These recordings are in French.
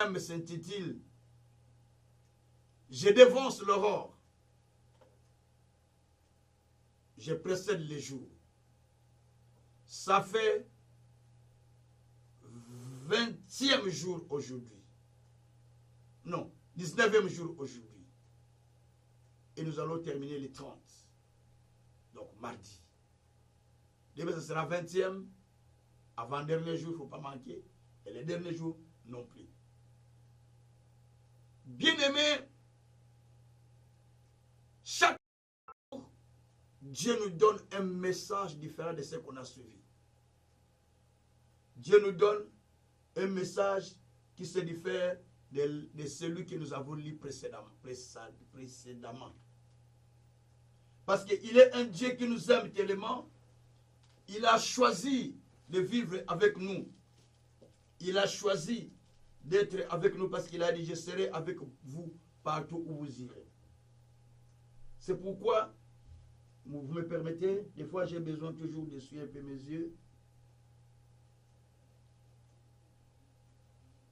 thème s'intitule « Je dévance l'aurore, je précède les jours ». Ça fait 20e jour aujourd'hui. Non, 19e jour aujourd'hui. Et nous allons terminer les 30. Donc mardi. Demain, ce sera 20e. Avant-dernier jour, il ne faut pas manquer. Et les derniers jours, non plus. Bien-aimés, chaque jour, Dieu nous donne un message différent de ce qu'on a suivi. Dieu nous donne un message qui se diffère de celui que nous avons lu précédemment. Parce qu'il est un Dieu qui nous aime tellement, il a choisi de vivre avec nous. Il a choisi d'être avec nous parce qu'il a dit, je serai avec vous partout où vous irez. C'est pourquoi, vous me permettez, des fois j'ai besoin toujours d'essuyer un peu mes yeux.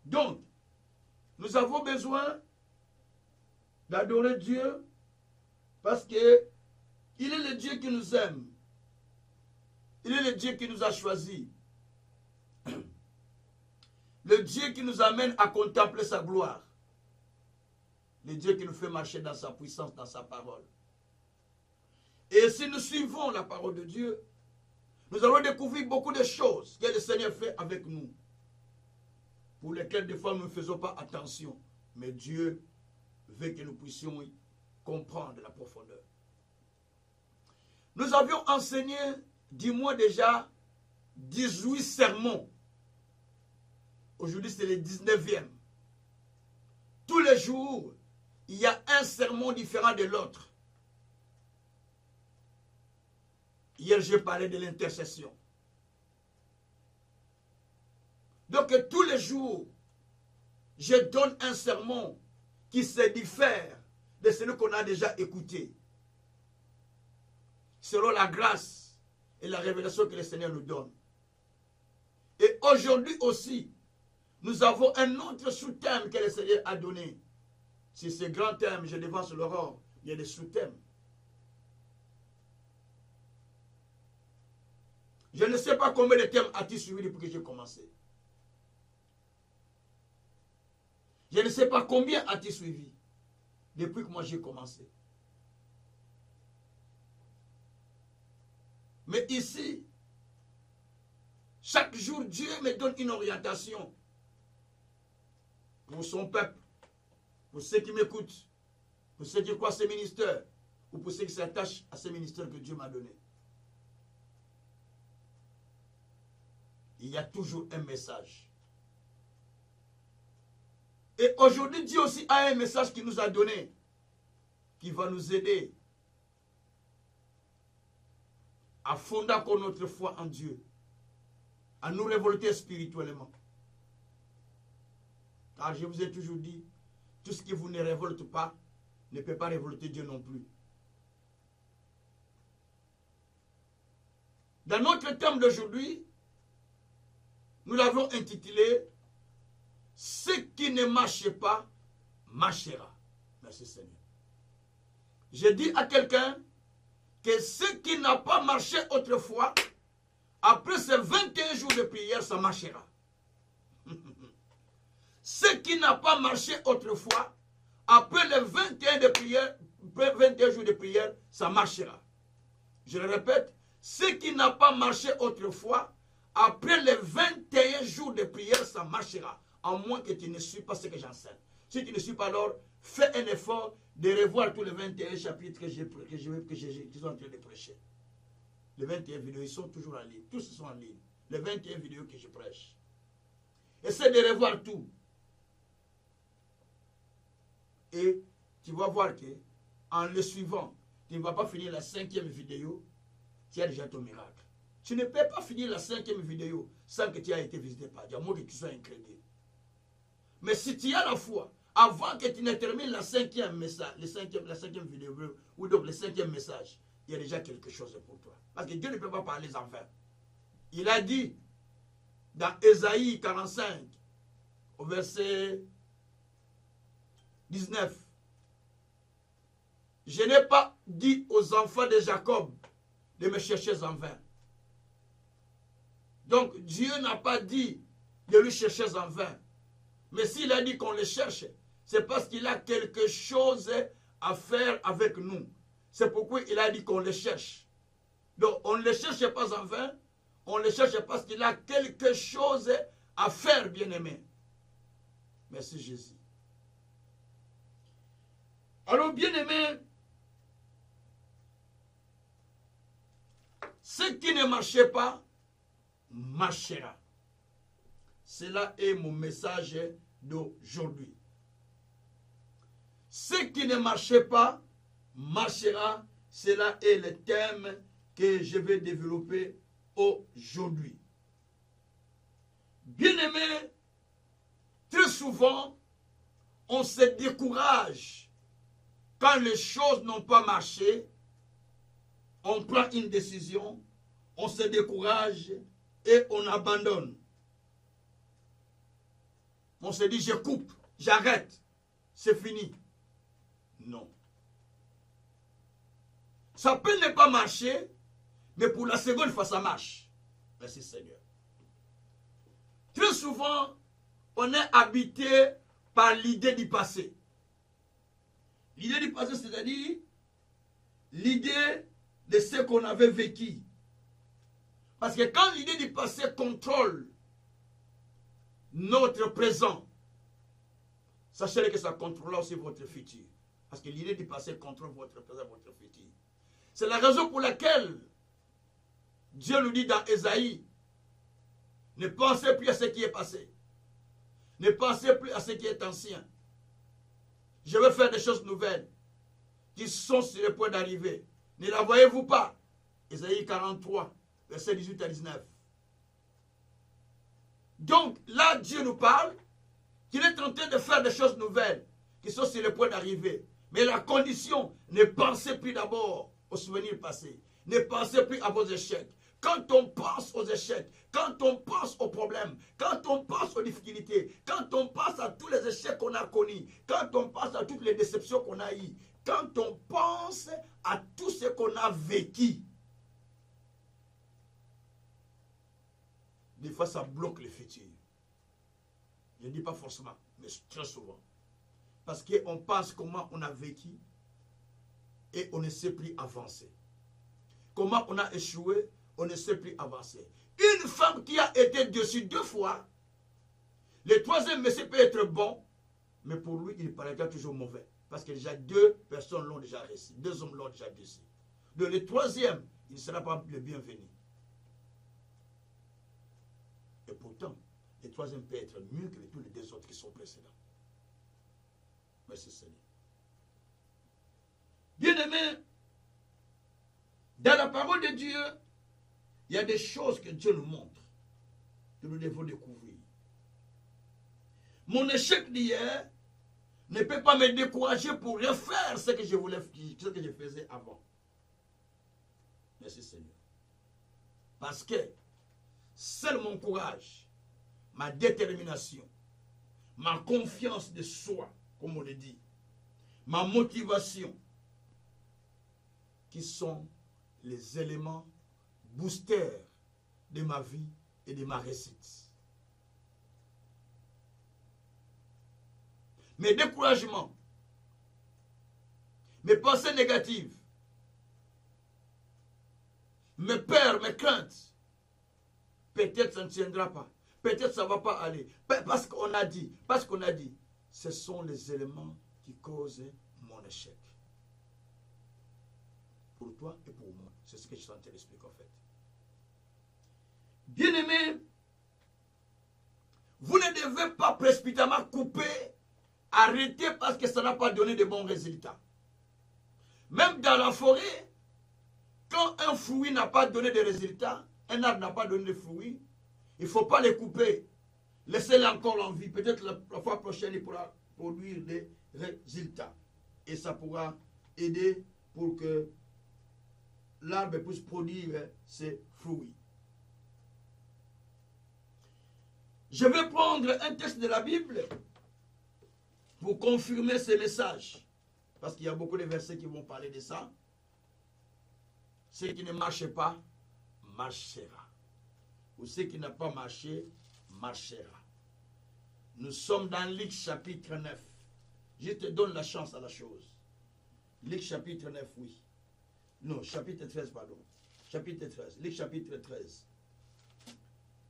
Donc, nous avons besoin d'adorer Dieu parce que il est le Dieu qui nous aime. Il est le Dieu qui nous a choisis. Le Dieu qui nous amène à contempler sa gloire. Le Dieu qui nous fait marcher dans sa puissance, dans sa parole. Et si nous suivons la parole de Dieu, nous allons découvrir beaucoup de choses que le Seigneur fait avec nous. Pour lesquelles des fois nous ne faisons pas attention. Mais Dieu veut que nous puissions comprendre la profondeur. Nous avions enseigné, dis-moi déjà, 18 sermons. Aujourd'hui, c'est le 19e. Tous les jours, il y a un sermon différent de l'autre. Hier, j'ai parlé de l'intercession. Donc, tous les jours, je donne un sermon qui se diffère de celui qu'on a déjà écouté. Selon la grâce et la révélation que le Seigneur nous donne. Et aujourd'hui aussi, nous avons un autre sous-thème que le Seigneur a donné. Si ce grand thème, je dévance l'aurore, il y a des sous-thèmes. Je ne sais pas combien de thèmes as-tu suivi depuis que j'ai commencé. Je ne sais pas combien as-tu suivi depuis que moi j'ai commencé. Mais ici, chaque jour, Dieu me donne une orientation pour son peuple, pour ceux qui m'écoutent, pour ceux qui croient à ce ministère, ou pour ceux qui s'attachent à ce ministère que Dieu m'a donné. Il y a toujours un message. Et aujourd'hui, Dieu aussi a un message qu'il nous a donné, qui va nous aider à fonder encore notre foi en Dieu, à nous révolter spirituellement. Car je vous ai toujours dit, tout ce qui vous ne révolte pas ne peut pas révolter Dieu non plus. Dans notre thème d'aujourd'hui, nous l'avons intitulé « Ce qui ne marche pas, marchera ». Merci Seigneur. Je dis à quelqu'un que ce qui n'a pas marché autrefois, après ces 21 jours de prière, ça marchera. Ce qui n'a pas marché autrefois, après les 21 jours de prière, ça marchera. Je le répète, ce qui n'a pas marché autrefois, après les 21 jours de prière, ça marchera. À moins que tu ne suis pas ce que j'enseigne. Si tu ne suis pas, alors fais un effort de revoir tous les 21 chapitres que je suis en train de prêcher. Les 21 vidéos, ils sont toujours en ligne. Tous sont en ligne. Les 21 vidéos que je prêche. Essaie de revoir tout. Et tu vas voir que en le suivant, tu ne vas pas finir la 5e vidéo, tu as déjà ton miracle. Tu ne peux pas finir la 5e vidéo sans que tu aies été visité par Dieu, à moins que tu sois incrédule. Mais si tu as la foi, avant que tu ne termines la 5e message, la 5e vidéo, ou donc le 5e message, il y a déjà quelque chose pour toi. Parce que Dieu ne peut pas parler en vain. Il a dit dans Ésaïe 45, au verset 19. Je n'ai pas dit aux enfants de Jacob de me chercher en vain. Donc Dieu n'a pas dit de lui chercher en vain. Mais s'il a dit qu'on le cherche, c'est parce qu'il a quelque chose à faire avec nous. C'est pourquoi il a dit qu'on le cherche. Donc on ne le cherche pas en vain, on le cherche parce qu'il a quelque chose à faire, bien-aimé. Merci Jésus. Alors, bien-aimé, ce qui ne marchait pas, marchera. Cela est mon message d'aujourd'hui. Ce qui ne marchait pas, marchera. Cela est le thème que je vais développer aujourd'hui. Bien-aimé, très souvent, on se décourage quand les choses n'ont pas marché. On prend une décision, on se décourage et on abandonne. On se dit, je coupe, j'arrête, c'est fini. Non. Ça peut ne pas marcher, mais pour la seconde fois, ça marche. Merci Seigneur. Très souvent, on est habité par l'idée du passé. L'idée du passé, c'est-à-dire l'idée de ce qu'on avait vécu. Parce que quand l'idée du passé contrôle notre présent, sachez que ça contrôlera aussi votre futur. Parce que l'idée du passé contrôle votre présent, votre futur. C'est la raison pour laquelle Dieu nous dit dans Ésaïe, ne pensez plus à ce qui est passé. Ne pensez plus à ce qui est ancien. Je vais faire des choses nouvelles qui sont sur le point d'arriver. Ne la voyez-vous pas? Ésaïe 43, versets 18 à 19. Donc là, Dieu nous parle qu'il est en train de faire des choses nouvelles qui sont sur le point d'arriver. Mais la condition, ne pensez plus d'abord aux souvenirs passés. Ne pensez plus à vos échecs. Quand on pense aux échecs, quand on pense aux problèmes, quand on pense aux difficultés, quand on pense à tous les échecs qu'on a connus, quand on pense à toutes les déceptions qu'on a eues, quand on pense à tout ce qu'on a vécu, des fois ça bloque le futur. Je ne dis pas forcément, mais très souvent. Parce qu'on pense comment on a vécu et on ne sait plus avancer. Comment on a échoué, on ne sait plus avancer. Une femme qui a été dessus 2 fois, le troisième monsieur peut être bon, mais pour lui, il paraîtra toujours mauvais. Parce que déjà 2 personnes l'ont déjà réussi, 2 hommes l'ont déjà réussi. Donc le troisième, il ne sera pas le bienvenu. Et pourtant, le troisième peut être mieux que tous les 2 autres qui sont précédents. Merci Seigneur. Bien-aimés, dans la parole de Dieu, il y a des choses que Dieu nous montre, que nous devons découvrir. Mon échec d'hier ne peut pas me décourager pour refaire ce que je voulais, ce que je faisais avant. Merci Seigneur. Parce que seul mon courage, ma détermination, ma confiance de soi, comme on le dit, ma motivation, qui sont les éléments boosters de ma vie et de ma réussite. Mes découragements, mes pensées négatives, mes peurs, mes craintes, peut-être ça ne tiendra pas, peut-être ça ne va pas aller, parce qu'on a dit, ce sont les éléments qui causent mon échec. Pour toi et pour moi, c'est ce que je suis en train d'expliquer en fait. Bien-aimés, vous ne devez pas précipitamment couper, arrêter parce que ça n'a pas donné de bons résultats. Même dans la forêt, quand un fruit n'a pas donné de résultats, un arbre n'a pas donné de fruits, il ne faut pas les couper. Laissez-le encore en vie. Peut-être la fois prochaine, il pourra produire des résultats. Et ça pourra aider pour que l'arbre puisse produire ses fruits. Je vais prendre un texte de la Bible pour confirmer ce message, parce qu'il y a beaucoup de versets qui vont parler de ça, ce qui ne marche pas, marchera. Ou ce qui n'a pas marché, marchera. Nous sommes dans Luc chapitre 9. Je te donne la chance à la chose. Luc chapitre 9, oui. Non, chapitre 13, pardon. Chapitre 13. Luc chapitre 13.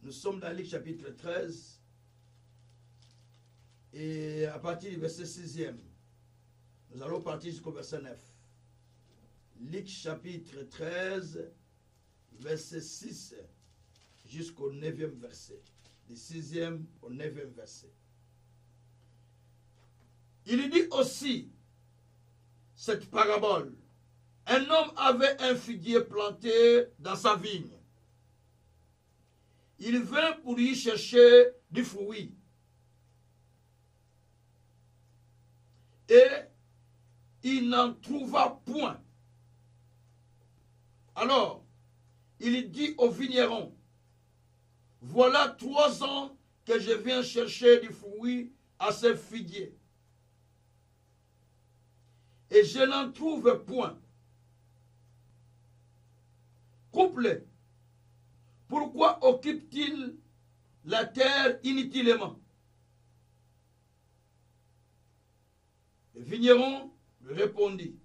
Nous sommes dans Luc chapitre 13. Et à partir du verset 6e, nous allons partir jusqu'au verset 9. Luc chapitre 13, verset 6 jusqu'au 9e verset. Du 6e au 9e verset. Il dit aussi cette parabole. Un homme avait un figuier planté dans sa vigne. Il vint pour y chercher du fruit. Et il n'en trouva point. Alors, il dit au vigneron, voilà 3 ans que je viens chercher du fruit à ce figuier. Et je n'en trouve point. Couple, pourquoi occupe-t-il la terre inutilement? Le vigneron lui répondit,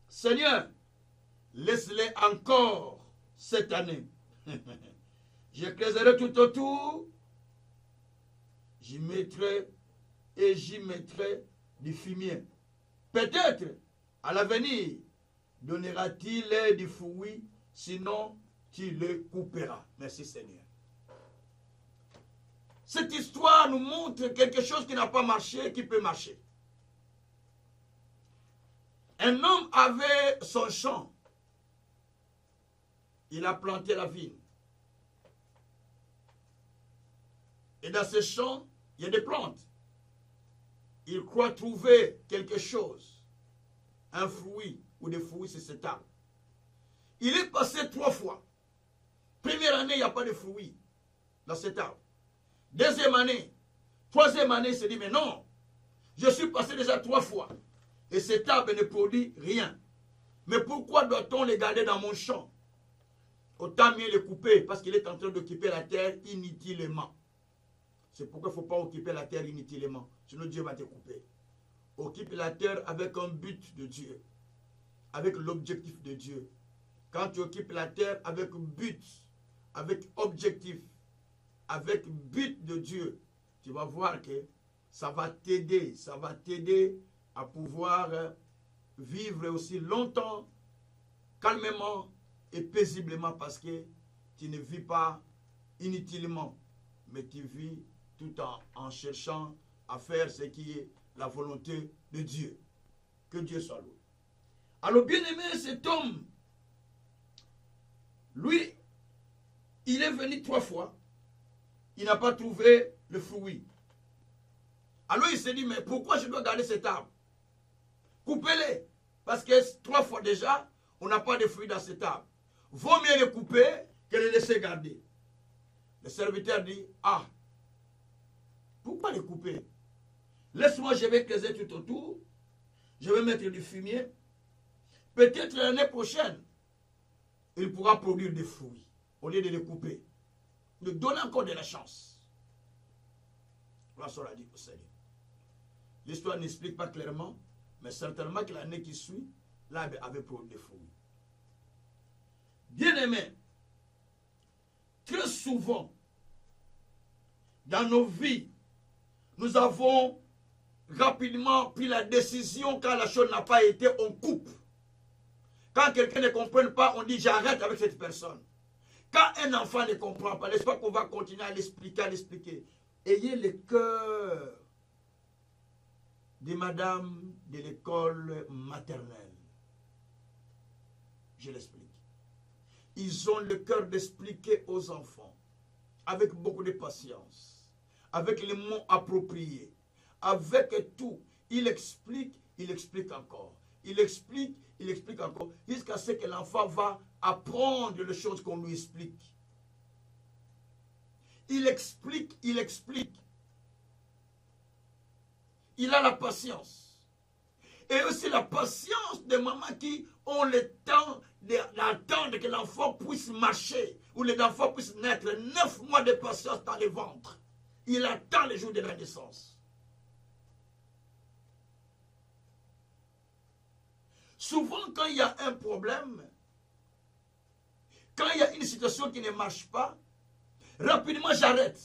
Seigneur, laisse-les encore cette année. Je creuserai tout autour, j'y mettrai du fumier. Peut-être, à l'avenir, donnera-t-il du fruit, sinon tu le couperas. Merci Seigneur. Cette histoire nous montre quelque chose qui n'a pas marché, qui peut marcher. Un homme avait son champ. Il a planté la vigne. Et dans ce champ, il y a des plantes. Il croit trouver quelque chose, un fruit ou des fruits sur cet arbre. Il est passé 3 fois. Première année, il n'y a pas de fruits dans cet arbre. Deuxième année, troisième année, il se dit, mais non, je suis passé déjà 3 fois. Et cet arbre ne produit rien. Mais pourquoi doit-on les garder dans mon champ? Autant mieux les couper, parce qu'il est en train d'occuper la terre inutilement. C'est pourquoi il ne faut pas occuper la terre inutilement. Sinon Dieu va te couper. Occupe la terre avec un but de Dieu. Avec l'objectif de Dieu. Quand tu occupes la terre avec but, avec objectif, avec but de Dieu, tu vas voir que ça va t'aider à pouvoir vivre aussi longtemps, calmement et paisiblement, parce que tu ne vis pas inutilement, mais tu vis tout en cherchant à faire ce qui est la volonté de Dieu. Que Dieu soit loué. Alors bien aimé, cet homme, lui, il est venu 3 fois, il n'a pas trouvé le fruit. Alors il s'est dit, mais pourquoi je dois garder cet arbre? Coupez-les, parce que 3 fois déjà, on n'a pas de fruits dans cet arbre. Vaut mieux les couper que les laisser garder. Le serviteur dit, ah, pourquoi les couper? Laisse-moi, je vais creuser tout autour, je vais mettre du fumier. Peut-être l'année prochaine, il pourra produire des fruits, au lieu de les couper. De donner encore de la chance. Voilà ce qu'on a dit au Seigneur. L'histoire n'explique pas clairement, mais certainement que l'année qui suit, l'arbre avait produit des fruits. Bien aimé, très souvent, dans nos vies, nous avons rapidement pris la décision, quand la chose n'a pas été, on coupe. Quand quelqu'un ne comprend pas, on dit j'arrête avec cette personne. Quand un enfant ne comprend pas, n'est-ce pas qu'on va continuer à l'expliquer. Ayez le cœur de madame de l'école maternelle. Je l'explique. Ils ont le cœur d'expliquer aux enfants, avec beaucoup de patience, avec les mots appropriés, avec tout. Il explique encore. Il explique encore, jusqu'à ce que l'enfant va apprendre les choses qu'on lui explique. Il explique. il a la patience. Et aussi la patience des mamans qui ont le temps d'attendre que l'enfant puisse marcher ou l'enfant puisse naître. 9 mois de patience dans le ventre. Il attend le jour de la naissance. Souvent, quand il y a un problème, quand il y a une situation qui ne marche pas, rapidement j'arrête,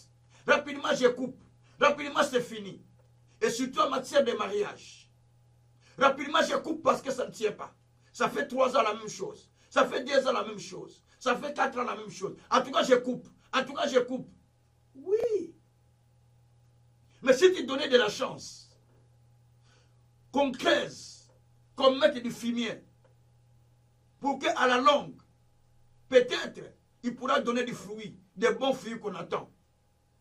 rapidement je coupe, rapidement c'est fini. Et surtout en matière de mariage. Rapidement je coupe parce que ça ne tient pas. Ça fait 3 ans la même chose. Ça fait 10 ans la même chose. Ça fait 4 ans la même chose. En tout cas, je coupe. En tout cas, je coupe. Oui. Mais si tu donnais de la chance, qu'on creuse, qu'on mette du fumier, pour qu'à la longue, peut-être, il pourra donner des fruits, des bons fruits qu'on attend.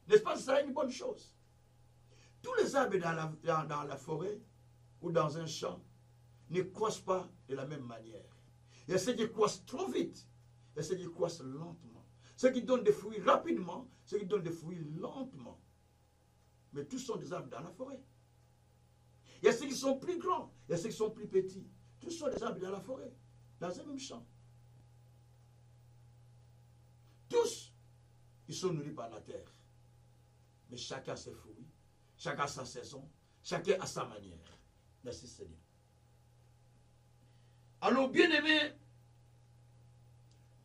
N'est-ce pas? Ce sera une bonne chose. Tous les arbres dans la forêt ou dans un champ ne croissent pas de la même manière. Il y a ceux qui croissent trop vite, il y a ceux qui croissent lentement. Ceux qui donnent des fruits rapidement, ceux qui donnent des fruits lentement. Mais tous sont des arbres dans la forêt. Il y a ceux qui sont plus grands, il y a ceux qui sont plus petits. Tous sont des arbres dans la forêt, dans un même champ. Tous, ils sont nourris par la terre. Mais chacun a ses fruits, chacun a sa saison, chacun a sa manière. Merci Seigneur. Alors, bien-aimés,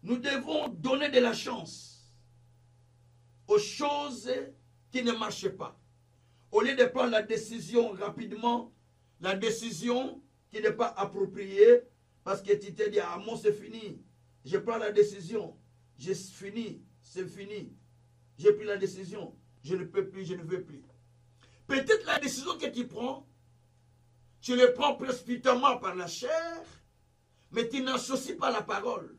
nous devons donner de la chance aux choses qui ne marchent pas. Au lieu de prendre la décision rapidement, la décision qui n'est pas appropriée, parce que tu te dis, ah moi c'est fini, je prends la décision, j'ai fini, c'est fini, j'ai pris la décision, je ne peux plus, je ne veux plus. Peut-être la décision que tu prends, tu le prends précipitamment par la chair, mais tu n'associes pas la parole.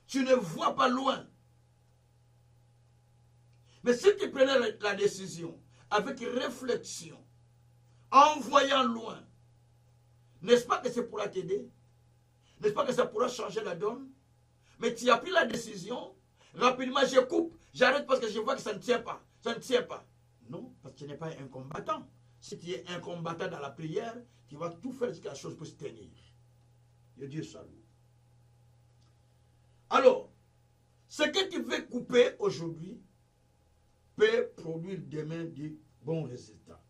Tu ne vois pas loin. Mais si tu prenais la décision avec réflexion, en voyant loin, n'est-ce pas que ça pourra t'aider? N'est-ce pas que ça pourra changer la donne? Mais tu as pris la décision, rapidement je coupe, j'arrête parce que je vois que ça ne tient pas. Ça ne tient pas. Non, parce que tu n'es pas un combattant. Si tu es un combattant dans la prière, tu vas tout faire jusqu'à la chose pour se tenir. Que Dieu soit loué. Alors, ce que tu veux couper aujourd'hui peut produire demain de bons résultats.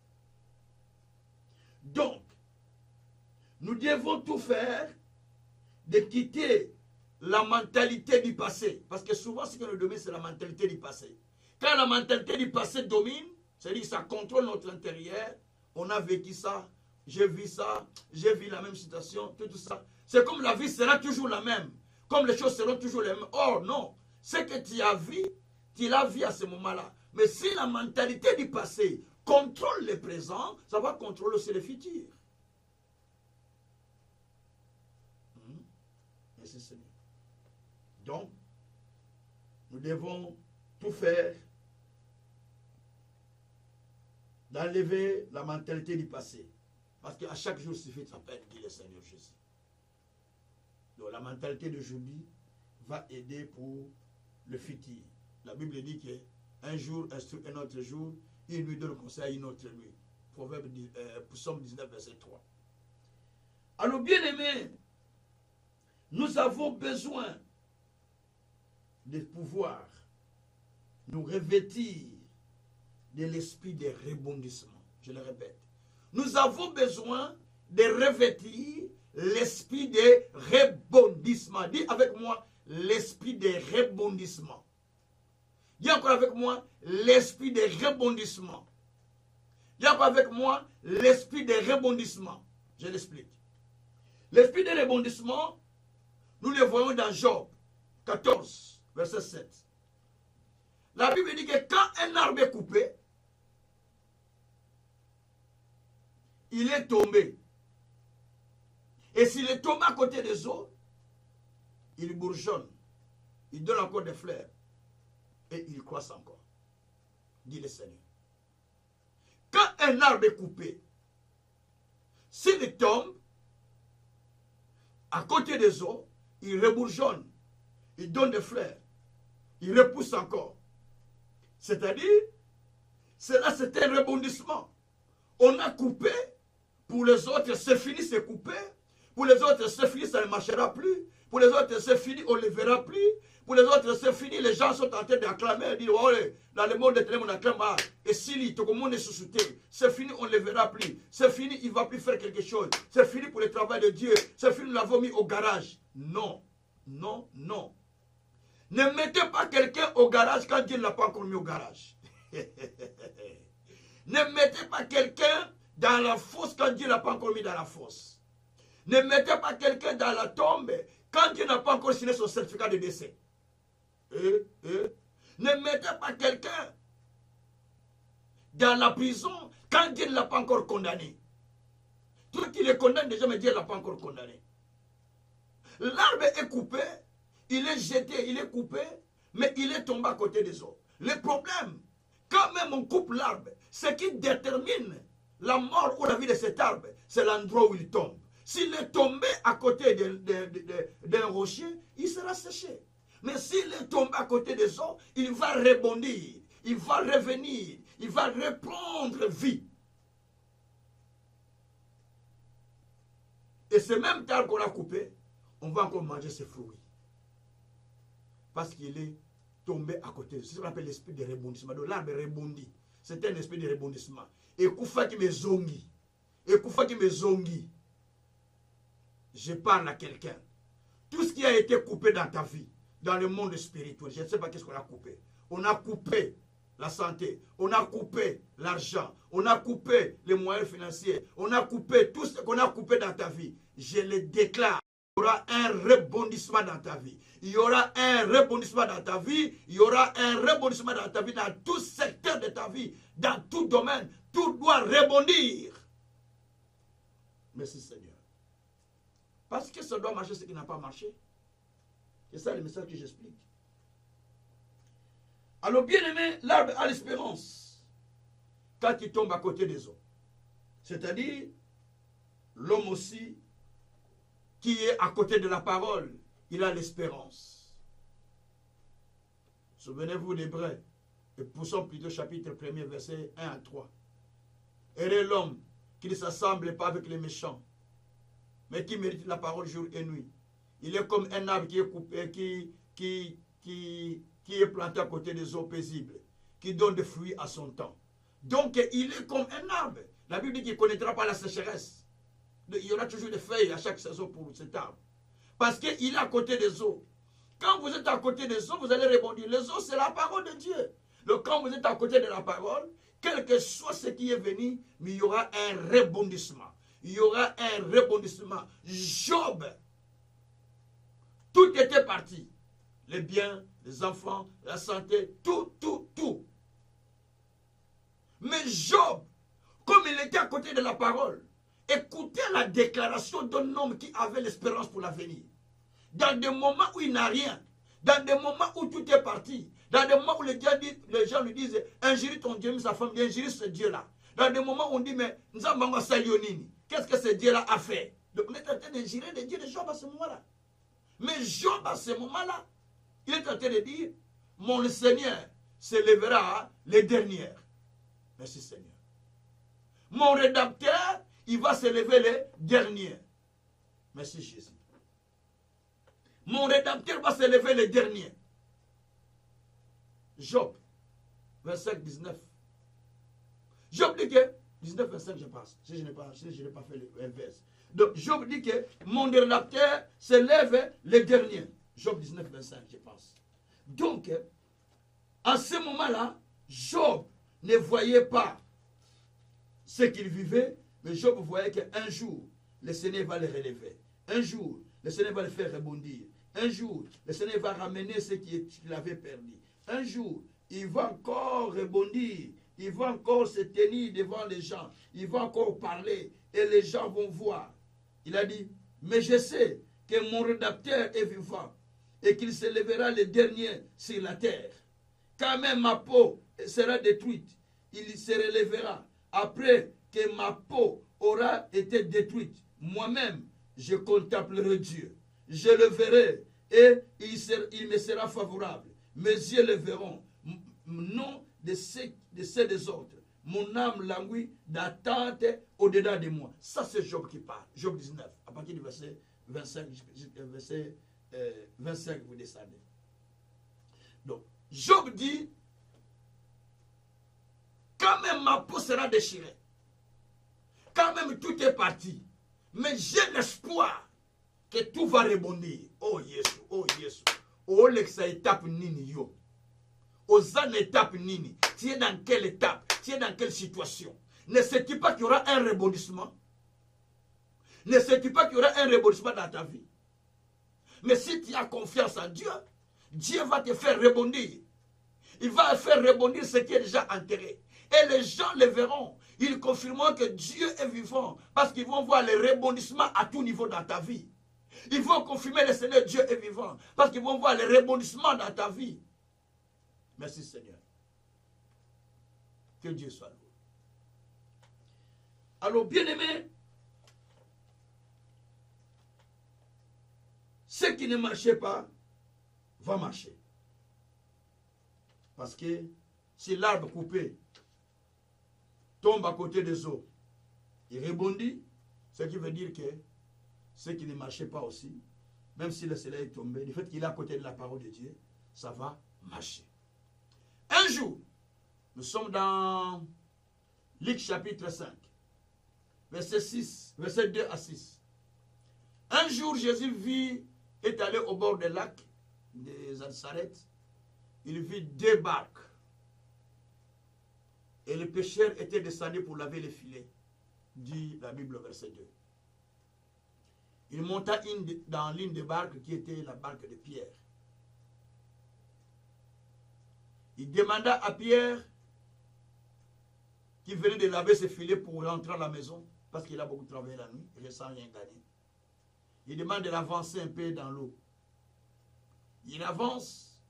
Donc, nous devons tout faire de quitter la mentalité du passé. Parce que souvent, ce que nous domine, c'est la mentalité du passé. Quand la mentalité du passé domine, c'est-à-dire que ça contrôle notre intérieur, on a vécu ça, j'ai vu ça, j'ai vu la même situation, tout ça. C'est comme la vie sera toujours la même. Comme les choses seront toujours les mêmes. Or, non. Ce que tu as vu, tu l'as vu à ce moment-là. Mais si la mentalité du passé contrôle le présent, ça va contrôler aussi le futur. Merci Seigneur. Donc, nous devons tout faire d'enlever la mentalité du passé. Parce qu'à chaque jour suffit sa peine, dit le Seigneur Jésus. Donc la mentalité d'aujourd'hui va aider pour le futur. La Bible dit qu'un jour instruit un autre jour, une nuit donne conseil à une autre nuit. Proverbe, Psaume 19, verset 3. Alors bien aimés, nous avons besoin de pouvoir nous revêtir de l'esprit de rebondissement. Je le répète. Nous avons besoin de revêtir l'esprit de rebondissement. Dis avec moi, l'esprit de rebondissement. Dis encore avec moi, l'esprit de rebondissement. Dis encore avec moi, l'esprit de rebondissement. Je l'explique. L'esprit de rebondissement, nous le voyons dans Job 14, verset 7. La Bible dit que quand un arbre est coupé, il est tombé. Et s'il est tombé à côté des eaux, il bourgeonne. Il donne encore des fleurs. Et il croisse encore. Dit le Seigneur. Quand un arbre est coupé, s'il tombe à côté des eaux, il rebourgeonne. Il donne des fleurs. Il repousse encore. C'est-à-dire, cela c'est un rebondissement. On a coupé. Pour les autres, c'est fini, c'est coupé. Pour les autres, c'est fini, ça ne marchera plus. Pour les autres, c'est fini, on ne le verra plus. Pour les autres, c'est fini, les gens sont en train d'acclamer, dire, oh, dans le monde de ténèbres, on acclame, et si tout le monde est sous-souté, c'est fini, on ne le verra plus. C'est fini, il ne va plus faire quelque chose. C'est fini pour le travail de Dieu. C'est fini, nous l'avons mis au garage. Non, non, non. Ne mettez pas quelqu'un au garage quand Dieu ne l'a pas encore mis au garage. Ne mettez pas quelqu'un dans la fosse quand Dieu ne l'a pas encore mis dans la fosse. Ne mettez pas quelqu'un dans la tombe quand Dieu n'a pas encore signé son certificat de décès. Ne mettez pas quelqu'un dans la prison quand Dieu ne l'a pas encore condamné. Tout qu'il est condamné déjà, mais Dieu ne l'a pas encore condamné. L'arbre est coupé, il est jeté, il est coupé, mais il est tombé à côté des autres. Le problème, quand même on coupe l'arbre, ce qui détermine la mort ou la vie de cet arbre, c'est l'endroit où il tombe. S'il est tombé à côté d'un rocher, il sera séché. Mais s'il est tombé à côté des autres, il va rebondir, il va revenir, il va reprendre vie. Et ce même arbre qu'on a coupé, on va encore manger ses fruits. Parce qu'il est tombé à côté. C'est ce qu'on appelle l'esprit de rebondissement. Donc l'arbre rebondit. C'est un esprit de rebondissement. Et Koufa qui me zongi. Et Koufa qui me zongi. Je parle à quelqu'un. Tout ce qui a été coupé dans ta vie, dans le monde spirituel, je ne sais pas qu'est-ce qu'on a coupé. On a coupé la santé, on a coupé l'argent, on a coupé les moyens financiers, on a coupé tout ce qu'on a coupé dans ta vie. Je le déclare. Il y aura un rebondissement dans ta vie. Il y aura un rebondissement dans ta vie. Il y aura un rebondissement dans ta vie, dans tout secteur de ta vie, dans tout domaine. Tout doit rebondir. Merci Seigneur. Parce que ça doit marcher ce qui n'a pas marché. C'est ça le message que j'explique. Alors bien aimé, l'arbre a l'espérance quand il tombe à côté des autres. C'est-à-dire, l'homme aussi qui est à côté de la parole, il a l'espérance. Souvenez-vous d'Hébreux, et poussons plutôt chapitre 1er, verset 1 à 3. Heureux l'homme qui ne s'assemble pas avec les méchants, mais qui mérite la parole jour et nuit. Il est comme un arbre qui est coupé, qui est planté à côté des eaux paisibles, qui donne des fruits à son temps. Donc, il est comme un arbre. La Bible dit qu'il ne connaîtra pas la sécheresse. Il y aura toujours des feuilles à chaque saison pour cet arbre. Parce qu'il est à côté des eaux. Quand vous êtes à côté des eaux, vous allez rebondir. Les eaux, c'est la parole de Dieu. Donc, quand vous êtes à côté de la parole, quel que soit ce qui est venu, mais il y aura un rebondissement. Il y aura un rebondissement. Job, tout était parti. Les biens, les enfants, la santé, tout. Mais Job, comme il était à côté de la parole, écoutez la déclaration d'un homme qui avait l'espérance pour l'avenir. Dans des moments où il n'a rien, dans des moments où tout est parti, dans des moments où les gens lui disent injurie ton Dieu, mais sa femme dit injurie ce Dieu-là. Dans des moments où on dit mais qu'est-ce que ce Dieu-là a fait? Donc on est en train d'injurer le Dieu de Job à ce moment-là. Mais Job à ce moment-là, il est en train de dire mon Seigneur se lèvera les dernières. Merci Seigneur. Mon rédempteur, il va se lever les derniers. Merci Jésus. Mon rédempteur va se lever les derniers. Job, 25, 19. Job dit que, 19, 25 je passe, si je n'ai pas fait l'inverse. Donc Job dit que mon rédempteur se lève les derniers. Job 19, 25 je pense. Donc, à ce moment-là, Job ne voyait pas ce qu'il vivait, mais Job voyait qu'un jour, le Seigneur va le relever. Un jour, le Seigneur va le faire rebondir. Un jour, le Seigneur va ramener ce qu'il avait perdu. Un jour, il va encore rebondir. Il va encore se tenir devant les gens. Il va encore parler et les gens vont voir. Il a dit, mais je sais que mon rédempteur est vivant et qu'il se lèvera le dernier sur la terre. Quand même ma peau sera détruite, il se relèvera. Après que ma peau aura été détruite, moi-même, je contemplerai Dieu. Je le verrai et il me sera favorable. Mes yeux le verront. Non de ceux des autres. mon âme languit d'attente au-dedans de moi. Ça, c'est Job qui parle. Job 19, à partir du verset 25, verset 25, vous descendez. Donc, Job dit, quand même ma peau sera déchirée, quand même tout est parti, mais j'ai l'espoir que tout va rebondir. Oh Yesu, oh Yesu. Oh l'exa étape nini yo. Aux étape nini. Tu es dans quelle étape? Tu es dans quelle situation? Ne sais-tu pas qu'il y aura un rebondissement? Ne sais-tu pas qu'il y aura un rebondissement dans ta vie? Mais si tu as confiance en Dieu, Dieu va te faire rebondir. Il va faire rebondir ce qui est déjà enterré. Et les gens le verront. Ils confirmeront que Dieu est vivant. Parce qu'ils vont voir le rebondissement à tout niveau dans ta vie. Ils vont confirmer le Seigneur Dieu est vivant. Parce qu'ils vont voir le rebondissement dans ta vie. Merci Seigneur. Que Dieu soit loué. Alors bien-aimés, ce qui ne marchait pas va marcher. Parce que si l'arbre coupé tombe à côté des eaux, il rebondit, ce qui veut dire que ce qui ne marchait pas aussi, même si le soleil est tombé, le fait qu'il est à côté de la parole de Dieu, ça va marcher. Un jour, nous sommes dans Luc chapitre 5, verset 6, verset 2 à 6. Un jour, Jésus est allé au bord du lac de Nazareth. Il vit 2 barques. Et les pêcheurs étaient descendus pour laver les filets, dit la Bible, verset 2. Il monta dans l'une des barques qui était la barque de Pierre. Il demanda à Pierre, qui venait de laver ses filets pour rentrer à la maison, parce qu'il a beaucoup travaillé la nuit, et sans rien gagner. Il demande de l'avancer un peu dans l'eau. Il avance,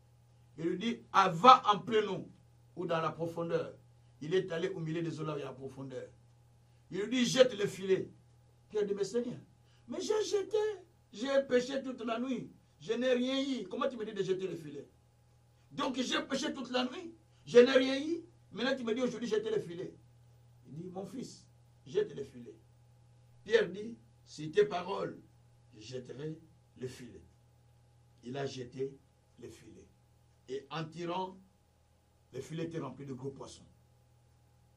il lui dit, ah, va en plein eau, ou dans la profondeur. Il est allé au milieu des eaux là, il y a la profondeur. Il lui dit, jette le filet. Pierre dit, mais Seigneur, mais j'ai jeté, j'ai pêché toute la nuit, je n'ai rien eu. Comment tu me dis de jeter le filet? Donc j'ai pêché toute la nuit, je n'ai rien eu. Maintenant tu me dis aujourd'hui jeter le filet. Il dit, mon fils, jette le filet. Pierre dit, si tes paroles, je jetterai le filet. Il a jeté le filet. Et en tirant, le filet était rempli de gros poissons.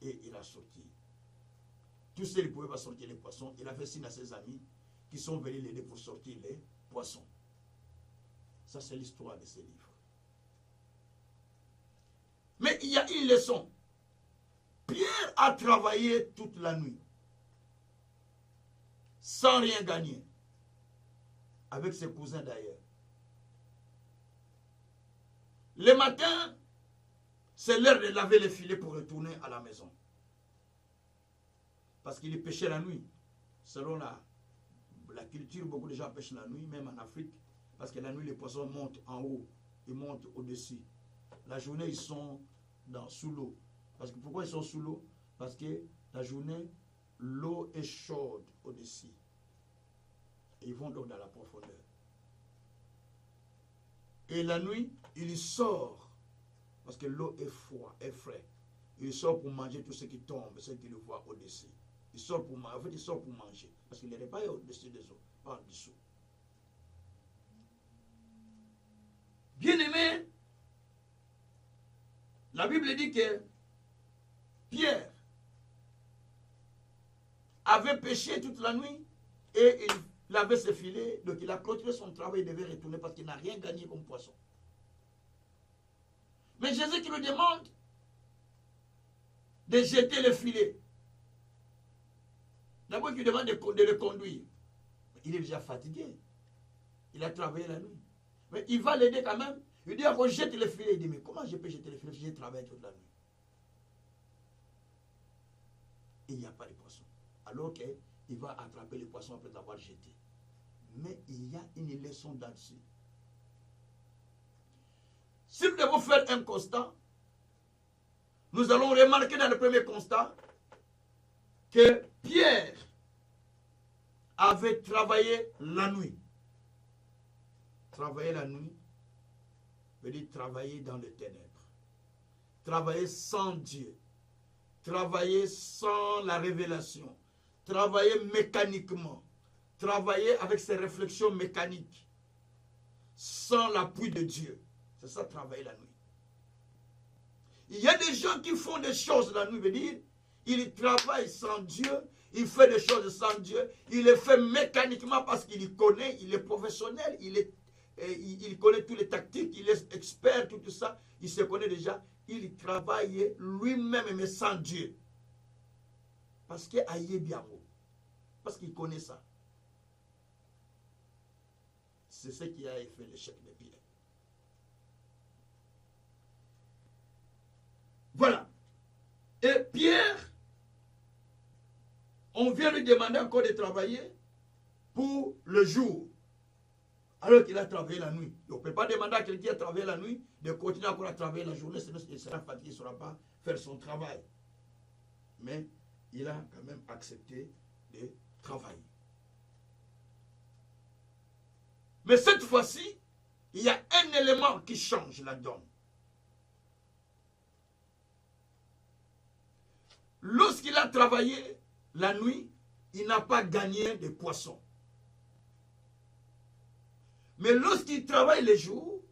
Et il a sorti. Tout ce qu'il pouvait pas sortir les poissons. Il a fait signe à ses amis qui sont venus l'aider pour sortir les poissons. Ça, c'est l'histoire de ce livre. Mais il y a une leçon. Pierre a travaillé toute la nuit. Sans rien gagner. Avec ses cousins d'ailleurs. Le matin, c'est l'heure de laver les filets pour retourner à la maison. Parce qu'il pêchait la nuit. Selon la culture, beaucoup de gens pêchent la nuit, même en Afrique. Parce que la nuit, les poissons montent en haut. Ils montent au-dessus. La journée, ils sont sous l'eau. Parce que pourquoi ils sont sous l'eau? Parce que la journée, l'eau est chaude au-dessus. Et ils vont donc dans la profondeur. Et la nuit, il sort. Parce que l'eau est froide, est frais. Il sort pour manger tout ce qui tombe, ce qu'il voit au-dessus. Il sort pour manger. En fait, il sort pour manger. Parce qu'il n'est pas au-dessus des eaux, pas en dessous. Bien-aimé, la Bible dit que Pierre avait pêché toute la nuit et il avait ses filets. Donc il a clôturé son travail, il devait retourner parce qu'il n'a rien gagné comme poisson. Mais Jésus qui lui demande de jeter le filet. D'abord, il lui demande de le conduire. Il est déjà fatigué. Il a travaillé la nuit. Mais il va l'aider quand même. Il dit, on jette le filet. Il dit, mais comment je peux jeter le filet si j'ai travaillé toute la nuit? Et il n'y a pas de poisson. Alors qu'il va attraper les poissons après l'avoir jeté. Mais il y a une leçon là-dessus. Si nous devons faire un constat, nous allons remarquer dans le premier constat que Pierre avait travaillé la nuit. Travailler la nuit veut dire travailler dans les ténèbres. Travailler sans Dieu. travailler sans la révélation, travailler mécaniquement, travailler avec ses réflexions mécaniques, sans l'appui de Dieu. C'est ça, travailler la nuit. Il y a des gens qui font des choses la nuit, veut dire, ils travaillent sans Dieu, il fait des choses sans Dieu, il les fait mécaniquement parce qu'il connaît, il est professionnel, il connaît toutes les tactiques, il est expert, tout ça, il se connaît déjà, il travaille lui-même mais sans Dieu. Parce qu'il a bien, parce qu'il connaît ça. C'est ce qui a fait l'échec de Pierre. Voilà. Et Pierre, on vient lui demander encore de travailler pour le jour, alors qu'il a travaillé la nuit. On ne peut pas demander à quelqu'un qui a travaillé la nuit de continuer encore à travailler la journée, sinon il sera fatigué, il ne saura pas faire son travail. Mais il a quand même accepté de travailler. Mais cette fois-ci, il y a un élément qui change la donne. Lorsqu'il a travaillé la nuit, il n'a pas gagné de poissons. Mais lorsqu'il travaille les jours,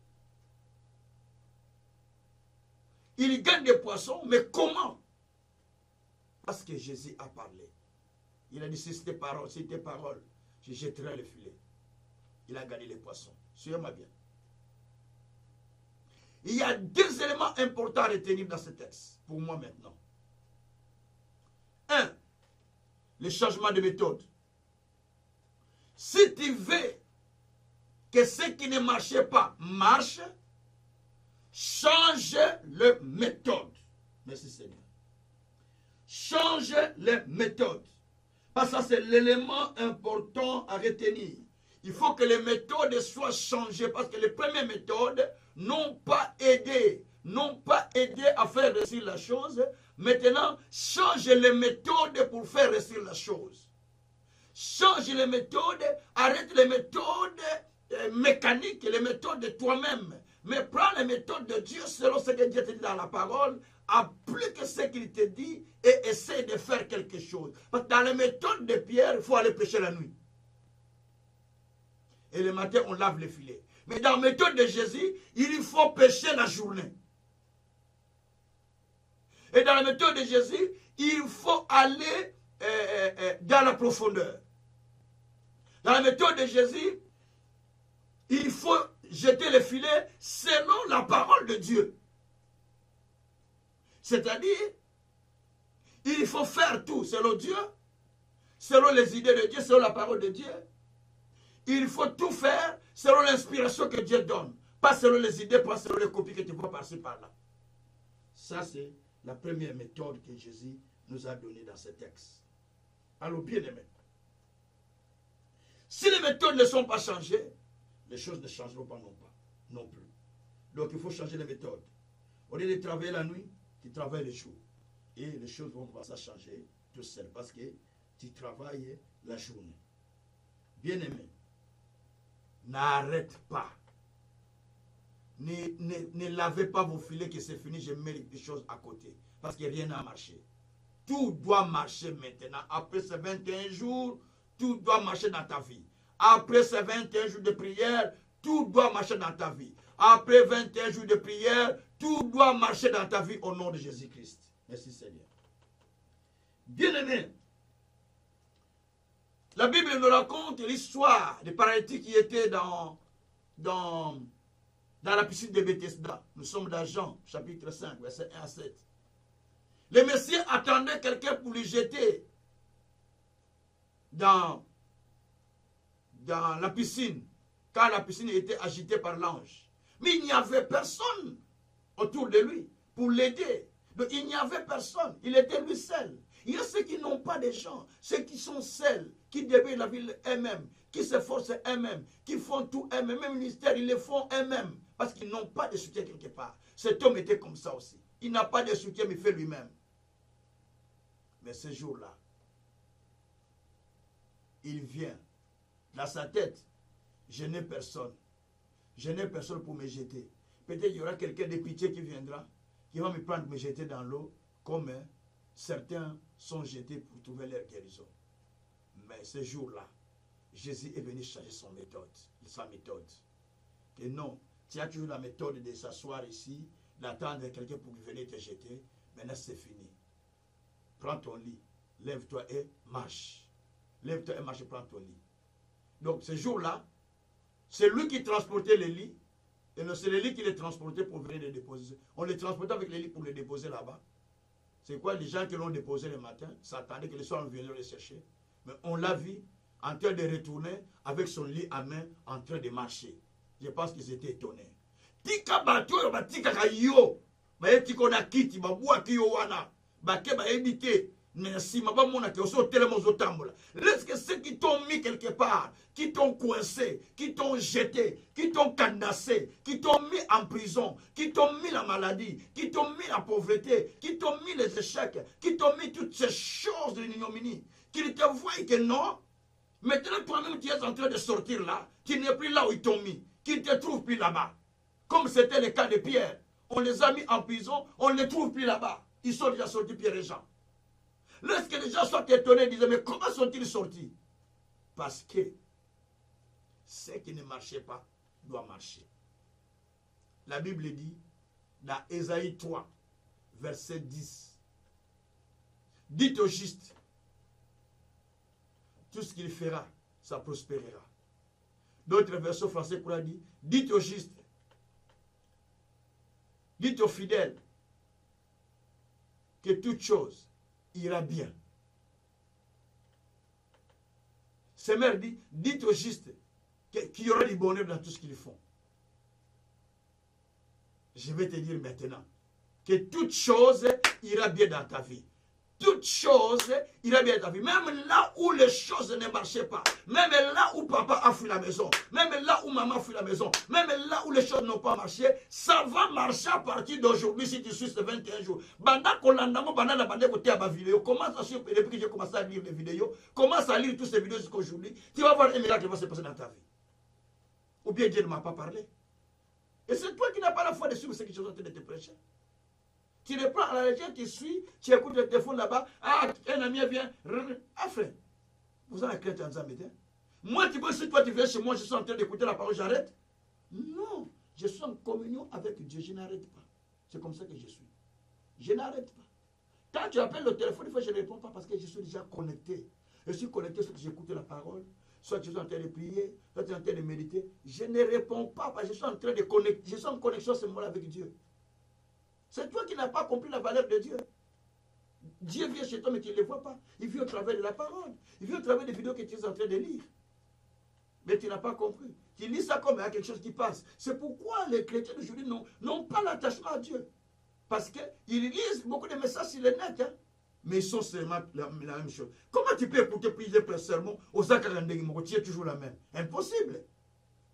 il gagne des poissons. Mais comment? Parce que Jésus a parlé. Il a dit, si c'était parole, je jetterai le filet. Il a gagné les poissons. Suivez-moi bien. Il y a deux éléments importants à retenir dans ce texte, pour moi maintenant. Un, le changement de méthode. Si tu veux que ce qui ne marchait pas marche, change le méthode. Merci Seigneur. Change les méthodes. Parce que ça, c'est l'élément important à retenir. Il faut que les méthodes soient changées parce que les premières méthodes n'ont pas aidé à faire réussir la chose. Maintenant, change les méthodes pour faire réussir la chose. Change les méthodes, arrête les méthodes mécaniques, les méthodes de toi-même. Mais prends les méthodes de Dieu selon ce que Dieu te dit dans la parole, applique ce qu'il te dit et essaie de faire quelque chose. Parce que dans les méthodes de Pierre, il faut aller pêcher la nuit. Et le matin, on lave les filets. Mais dans la méthode de Jésus, il faut pêcher la journée. Et dans la méthode de Jésus, il faut aller dans la profondeur. Dans la méthode de Jésus, il faut jeter les filets selon la parole de Dieu. C'est-à-dire, il faut faire tout selon Dieu, selon les idées de Dieu, selon la parole de Dieu. Il faut tout faire selon l'inspiration que Dieu donne. Pas selon les idées, pas selon les copies que tu vois par-ci, par-là. Ça, c'est la première méthode que Jésus nous a donnée dans ce texte. Alors, bien aimé, si les méthodes ne sont pas changées, les choses ne changeront pas non plus. Donc, il faut changer les méthodes. Au lieu de travailler la nuit, tu travailles le jour. Et les choses vont commencer à changer tout seul parce que tu travailles la journée. Bien aimé, n'arrête pas. Ne lavez pas vos filets que c'est fini, je mets des choses à côté. Parce que rien n'a marché. Tout doit marcher maintenant. Après ces 21 jours, tout doit marcher dans ta vie. Après ces 21 jours de prière, tout doit marcher dans ta vie. Après 21 jours de prière, tout doit marcher dans ta vie au nom de Jésus-Christ. Merci Seigneur. Bien-aimés, la Bible nous raconte l'histoire des paralytiques qui étaient dans la piscine de Bethesda. Nous sommes dans Jean, chapitre 5, verset 1 à 7. Le Messie attendait quelqu'un pour lui jeter dans la piscine, car la piscine était agitée par l'ange. Mais il n'y avait personne autour de lui pour l'aider. Donc il n'y avait personne, il était lui seul. Il y a ceux qui n'ont pas de gens, ceux qui sont seuls, qui débrouillent la ville eux-mêmes, qui s'efforcent eux-mêmes, qui font tout eux-mêmes, même ministère, ils le font eux-mêmes, parce qu'ils n'ont pas de soutien quelque part. Cet homme était comme ça aussi. Il n'a pas de soutien, mais il fait lui-même. Mais ce jour-là, il vient dans sa tête, je n'ai personne. Je n'ai personne pour me jeter. Peut-être qu'il y aura quelqu'un de pitié qui viendra, qui va me prendre, me jeter dans l'eau, comme certains sont jetés pour trouver leur guérison. Mais ce jour-là, Jésus est venu changer sa méthode. Et non, tu as toujours la méthode de s'asseoir ici, d'attendre quelqu'un pour venir te jeter. Maintenant, c'est fini. Prends ton lit, lève-toi et marche. Lève-toi et marche, prends ton lit. Donc, ce jour-là, c'est lui qui transportait les lits. Et non, c'est les lits qui les transportaient pour venir les déposer. On les transportait avec les lits pour les déposer là-bas. C'est quoi, les gens qui l'ont déposé le matin, s'attendaient que le soir on vienne les chercher. Mais on l'a vu en train de retourner avec son lit à main, en train de marcher. Je pense qu'ils étaient étonnés. Tika bato, batika kayo. Baye tiko na kiti, babua kiyo wana. Bake ba ebite. Merci, ma bamona ki oso tellement otambola. Est-ce que ceux qui t'ont mis quelque part, qui t'ont coincé, qui t'ont jeté, qui t'ont cadenassé, qui t'ont mis en prison, qui t'ont mis la maladie, qui t'ont mis la pauvreté, qui t'ont mis les échecs, qui t'ont mis toutes ces choses de l'ignominie, qu'ils te voient que non, maintenant toi-même tu es en train de sortir là, tu n'es plus là où ils t'ont mis, qu'ils ne te trouvent plus là-bas. Comme c'était le cas de Pierre. On les a mis en prison, on ne les trouve plus là-bas. Ils sont déjà sortis, Pierre et Jean. Lorsque les gens sont étonnés, ils disaient, mais comment sont-ils sortis? Parce que ce qui ne marchait pas doit marcher. La Bible dit, dans Ésaïe 3, verset 10, dites au juste, tout ce qu'il fera, ça prospérera. D'autres versions français pourraient dire, dites au juste, dites aux fidèles, que toute chose ira bien. Seigneur dit, dites au juste qu'il y aura du bonheur dans tout ce qu'ils font. Je vais te dire maintenant que toute chose ira bien dans ta vie. Toute chose ira bien dans ta vie. Même là où les choses ne marchaient pas, même là où papa a fui la maison, même là où maman a fui la maison, même là où les choses n'ont pas marché, ça va marcher à partir d'aujourd'hui si tu suis ces 21 jours. Banda kolandamo, banda la bande côté à ma vidéo. Commence à suivre, depuis que j'ai commencé à lire les vidéos, commence à lire toutes ces vidéos jusqu'aujourd'hui. Tu vas voir un miracle qui va se passer dans ta vie. Ou bien Dieu ne m'a pas parlé. Et c'est toi qui n'as pas la foi de suivre ce que je suis en train de te prêcher. Tu le prends à la légère, tu suis, tu écoutes le téléphone là-bas. Ah, un ami vient. Ah, frère, vous avez la crainte en Zambie. Moi, tu vois, si toi tu viens chez moi, je suis en train d'écouter la parole, j'arrête. Non, je suis en communion avec Dieu, je n'arrête pas. C'est comme ça que je suis. Je n'arrête pas. Quand tu appelles le téléphone, une fois, je ne réponds pas parce que je suis déjà connecté. Je suis connecté, soit que j'écoute la parole, soit que je suis en train de prier, soit que je suis en train de méditer. Je ne réponds pas parce que je suis en train de connecter. Je suis en connexion ce moment-là avec Dieu. C'est toi qui n'as pas compris la valeur de Dieu. Dieu vient chez toi, mais tu ne le vois pas. Il vient au travers de la parole. Il vient au travers des vidéos que tu es en train de lire. Mais tu n'as pas compris. Tu lis ça comme il y a quelque chose qui passe. C'est pourquoi les chrétiens d'aujourd'hui n'ont pas l'attachement à Dieu. Parce qu'ils lisent beaucoup de messages sur le net. Hein? Mais ils sont seulement la même chose. Comment tu peux écouter plusieurs sermons aux Akarandegimoko? Tu es toujours la même. Impossible.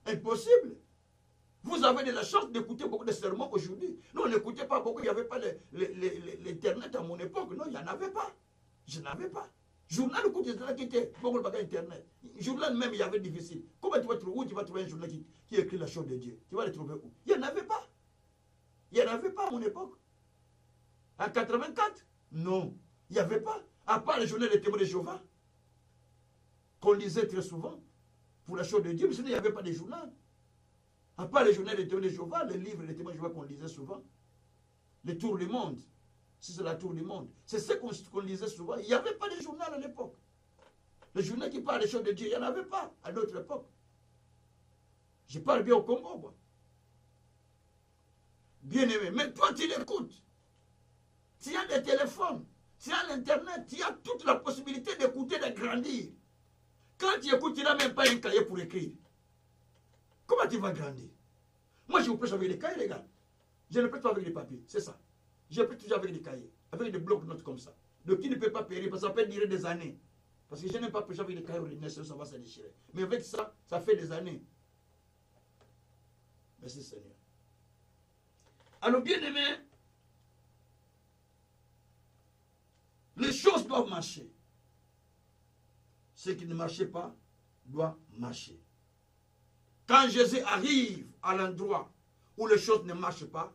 Impossible. Vous avez de la chance d'écouter beaucoup de sermons aujourd'hui. Nous, on n'écoutait pas beaucoup. Il n'y avait pas l'Internet à mon époque. Non, il n'y en avait pas. Je n'avais pas. Journal, écoute, il y en a qui étaient beaucoup de Internet. Journal même, il y avait difficile. Comment tu vas trouver, où tu vas trouver un journal qui écrit la chose de Dieu? Tu vas le trouver où? Il n'y en avait pas. Il n'y en avait pas à mon époque. En 84? Non. Il n'y avait pas. À part le journal des témoins de Jéhovah, qu'on lisait très souvent pour la chose de Dieu, mais sinon, il n'y avait pas de journal. À part les journaux des témoins de Jéhovah, les livres des témoins de Jéhovah qu'on lisait souvent. Les tours du monde. Si c'est la tour du monde. C'est ce qu'on lisait souvent. Il n'y avait pas de journal à l'époque. Le journal qui parle des choses de Dieu, il n'y en avait pas à notre époque. Je parle bien au Congo, quoi. Bien aimé. Mais toi, tu l'écoutes. Tu as des téléphones. Tu as l'Internet. Tu as toute la possibilité d'écouter, de grandir. Quand tu écoutes, tu n'as même pas un cahier pour écrire. Comment tu vas grandir? Moi, je vous prêche avec des cahiers, les gars. Je ne prêche pas avec des papiers, c'est ça. Je prêche toujours avec des cahiers, avec des blocs-notes comme ça. Donc, qui ne peut pas périr, parce que ça peut durer des années. Parce que je n'aime pas prêcher avec des cahiers ordinaires, ça va se déchirer. Mais avec ça, ça fait des années. Merci Seigneur. Alors, bien aimé, les choses doivent marcher. Ce qui ne marchait pas doit marcher. Quand Jésus arrive à l'endroit où les choses ne marchent pas,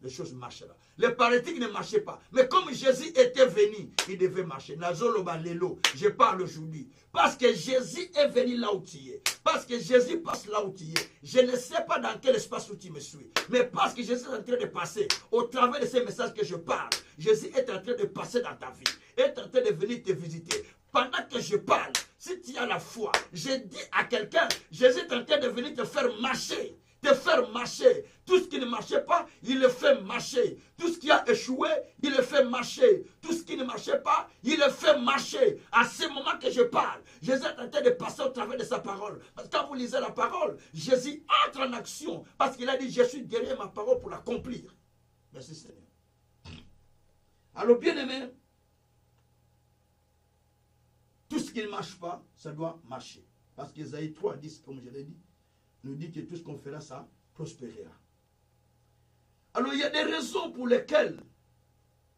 les choses marcheront. Les paralytiques ne marchaient pas. Mais comme Jésus était venu, il devait marcher. Nazoloba lelo, je parle aujourd'hui. Parce que Jésus est venu là où tu es. Parce que Jésus passe là où tu es. Je ne sais pas dans quel espace où tu me suis. Mais parce que Jésus est en train de passer, au travers de ces messages que je parle, Jésus est en train de passer dans ta vie. Est en train de venir te visiter. Pendant que je parle, si tu as la foi, je dis à quelqu'un, Jésus est en train de venir te faire marcher. Te faire marcher. Tout ce qui ne marchait pas, il le fait marcher. Tout ce qui a échoué, il le fait marcher. Tout ce qui ne marchait pas, il le fait marcher. À ce moment que je parle, Jésus est en train de passer au travers de sa parole. Parce que quand vous lisez la parole, Jésus entre en action. Parce qu'il a dit, je suis derrière ma parole pour l'accomplir. Merci Seigneur. Alors bien aimé, tout ce qui ne marche pas, ça doit marcher. Parce qu'Ésaïe 3, 10, comme je l'ai dit, nous dit que tout ce qu'on fera, ça prospérera. Alors il y a des raisons pour lesquelles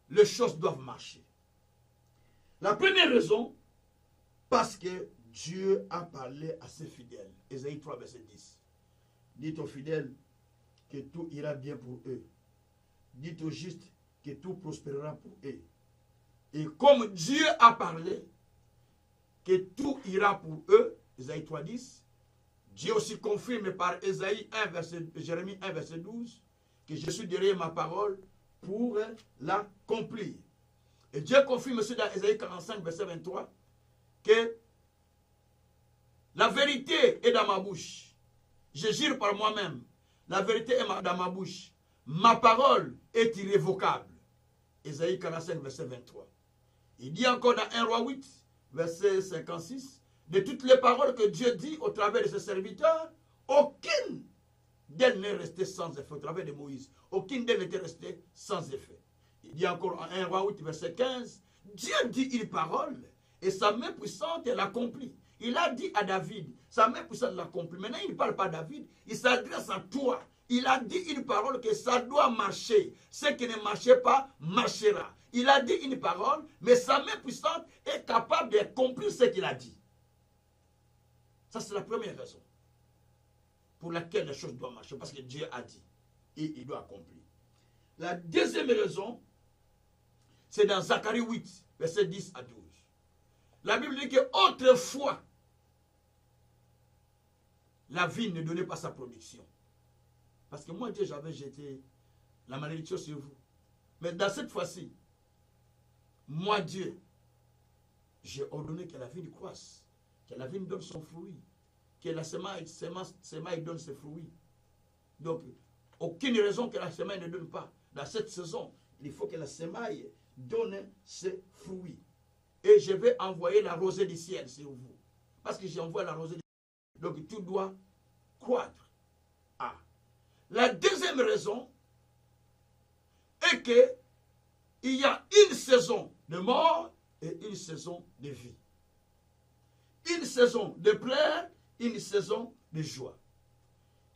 les choses doivent marcher. La première raison, parce que Dieu a parlé à ses fidèles. Ésaïe 3, verset 10. Dites aux fidèles que tout ira bien pour eux. Dites aux justes que tout prospérera pour eux. Et comme Dieu a parlé, que tout ira pour eux, Ésaïe 3, 10, Dieu aussi confirme par Ésaïe 1, Jérémie 1, verset 12, que je suis derrière ma parole pour l'accomplir. Et Dieu confirme aussi dans Ésaïe 45, verset 23, que la vérité est dans ma bouche. Je jure par moi-même, la vérité est dans ma bouche. Ma parole est irrévocable. Ésaïe 45, verset 23. Il dit encore dans 1 Roi 8, verset 56, de toutes les paroles que Dieu dit au travers de ses serviteurs, aucune d'elles n'est restée sans effet. Au travers de Moïse, aucune d'elles n'était restée sans effet. Il dit encore en 1 Roi 8, verset 15, Dieu dit une parole et sa main puissante l'accomplit. Il a dit à David, sa main puissante l'accomplit. Maintenant, il ne parle pas à David, il s'adresse à toi. Il a dit une parole que ça doit marcher. Ce qui ne marchait pas, marchera. Il a dit une parole, mais sa main puissante est capable d'accomplir ce qu'il a dit. Ça, c'est la première raison pour laquelle les choses doivent marcher. Parce que Dieu a dit et il doit accomplir. La deuxième raison, c'est dans Zacharie 8, verset 10 à 12. La Bible dit qu'autrefois, la vie ne donnait pas sa production. Parce que moi, Dieu, j'avais jeté la malédiction sur vous. Mais dans cette fois-ci, moi, Dieu, j'ai ordonné que la vigne croisse, que la vigne donne son fruit, que la semaille donne ses fruits. Donc, aucune raison que la semaille ne donne pas. Dans cette saison, il faut que la semaille donne ses fruits. Et je vais envoyer la rosée du ciel sur vous. Parce que j'envoie la rosée du ciel. Donc, tout doit croître. Ah. La deuxième raison est que il y a une saison de mort et une saison de vie. Une saison de pleurs, une saison de joie.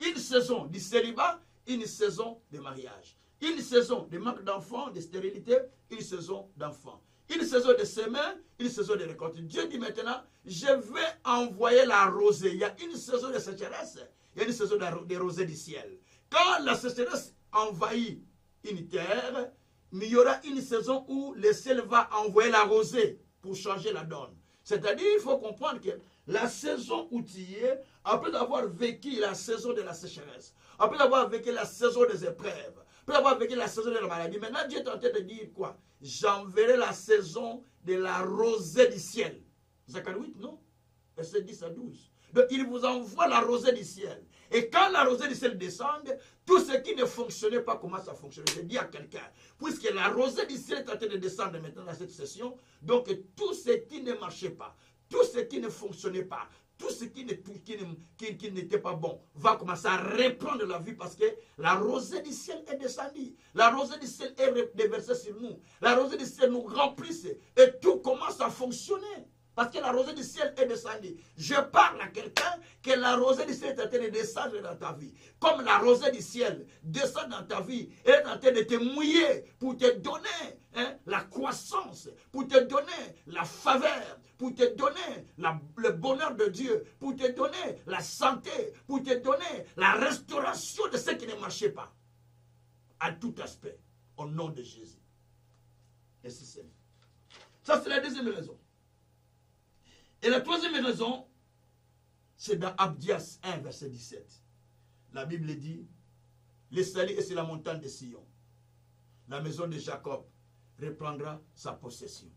Une saison de célibat, une saison de mariage. Une saison de manque d'enfants, de stérilité, une saison d'enfants. Une saison de semin, une saison de récolte. Dieu dit maintenant, je vais envoyer la rosée. Il y a une saison de sécheresse, il y a une saison de rosée du ciel. Quand la sécheresse envahit une terre, mais il y aura une saison où le ciel va envoyer la rosée pour changer la donne. C'est-à-dire, il faut comprendre que la saison où tu es, après avoir vécu la saison de la sécheresse, après avoir vécu la saison des épreuves, après avoir vécu la saison de la maladie, maintenant Dieu est en train de dire quoi? J'enverrai la saison de la rosée du ciel. Zacharie 8, non? Verset 10 à 12. Donc il vous envoie la rosée du ciel. Et quand la rosée du ciel descend, tout ce qui ne fonctionnait pas commence à fonctionner. Je dis à quelqu'un, puisque la rosée du ciel est en train de descendre maintenant dans cette session, donc tout ce qui ne marchait pas, tout ce qui ne fonctionnait pas, tout ce qui n'était pas bon va commencer à reprendre la vie parce que la rosée du ciel est descendue. La rosée du ciel est déversée sur nous. La rosée du ciel nous remplisse et tout commence à fonctionner. Parce que la rosée du ciel est descendue. Je parle à quelqu'un que la rosée du ciel est en train de descendre dans ta vie. Comme la rosée du ciel descend dans ta vie, elle est en train de te mouiller pour te donner la croissance, pour te donner la faveur, pour te donner le bonheur de Dieu, pour te donner la santé, pour te donner la restauration de ce qui ne marchait pas. à tout aspect, au nom de Jésus. Merci Seigneur. Ça, c'est la deuxième raison. Et la troisième raison, c'est dans Abdias 1, verset 17. La Bible dit, le salut est sur la montagne de Sion. La maison de Jacob reprendra sa possession.